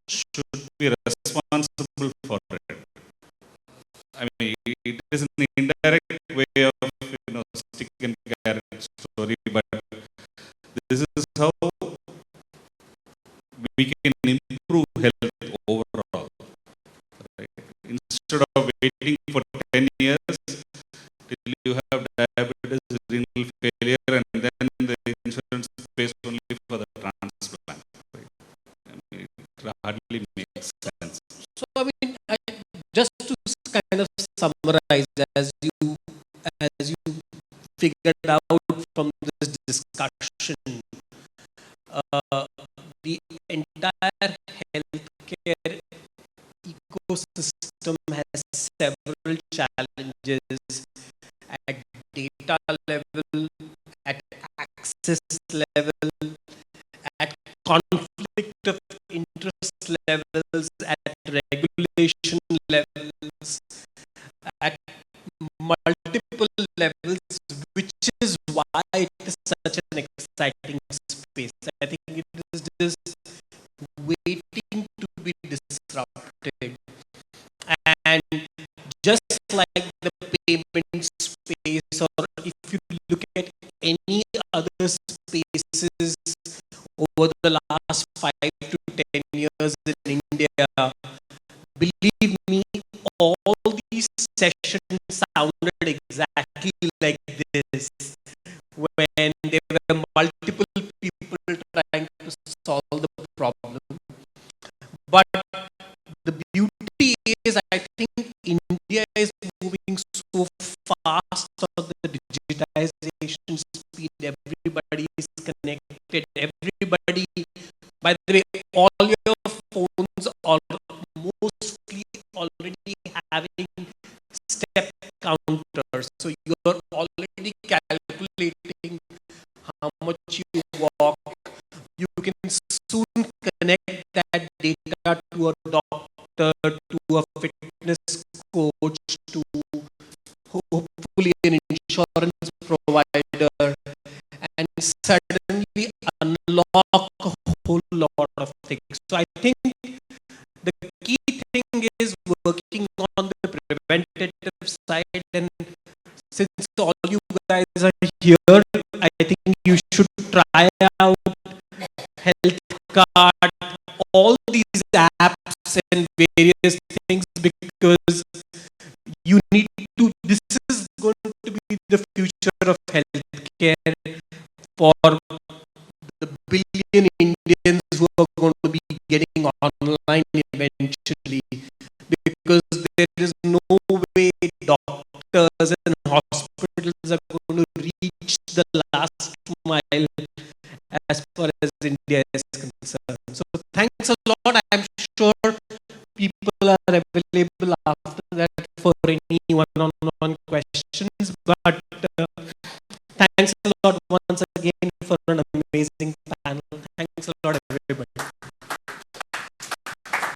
should be responsible for it. I mean, it is an indirect way of stick and carrot story, but this is how we can improve health overall. Right? Instead of waiting for 10 years till you have diabetes, renal failure, and then the insurance pays only for the transplant. Right? I mean, it hardly makes sense. So I mean, just to kind of summarize, as you figured out from this discussion, the entire healthcare ecosystem has several challenges at data level, at access level, at conflict of interest levels, at regulation levels, at multiple levels, which is why it is such an exciting space. I think it is just waiting to be disrupted. And just like the payment space, or if you look at any other spaces over the last 5 to 10 years in India, believe me, all these sessions sounded exactly like this, when there were multiple people trying to solve the problem. But the beauty is, I think India is moving so fast on the digitization speed. Everybody is connected. Everybody, by the way, all your phones are mostly already having step counters. So you're already calculating how much you walk. You can soon connect that data to a doctor, to a fitness coach, to hopefully an insurance provider, and suddenly unlock a whole lot of things. So I think the key thing is working on the preventative side, and since all you guys are here, I think you should try out Healthkart, all these apps and various things, because you need to, this is going to be the future of healthcare for the billion Indians who are going to be getting online eventually, because there is no way doctors and hospitals are going to reach the last mile as far as India is concerned. So thanks a lot. I'm sure people are available after that for any one-on-one questions. But thanks a lot once again for an amazing panel.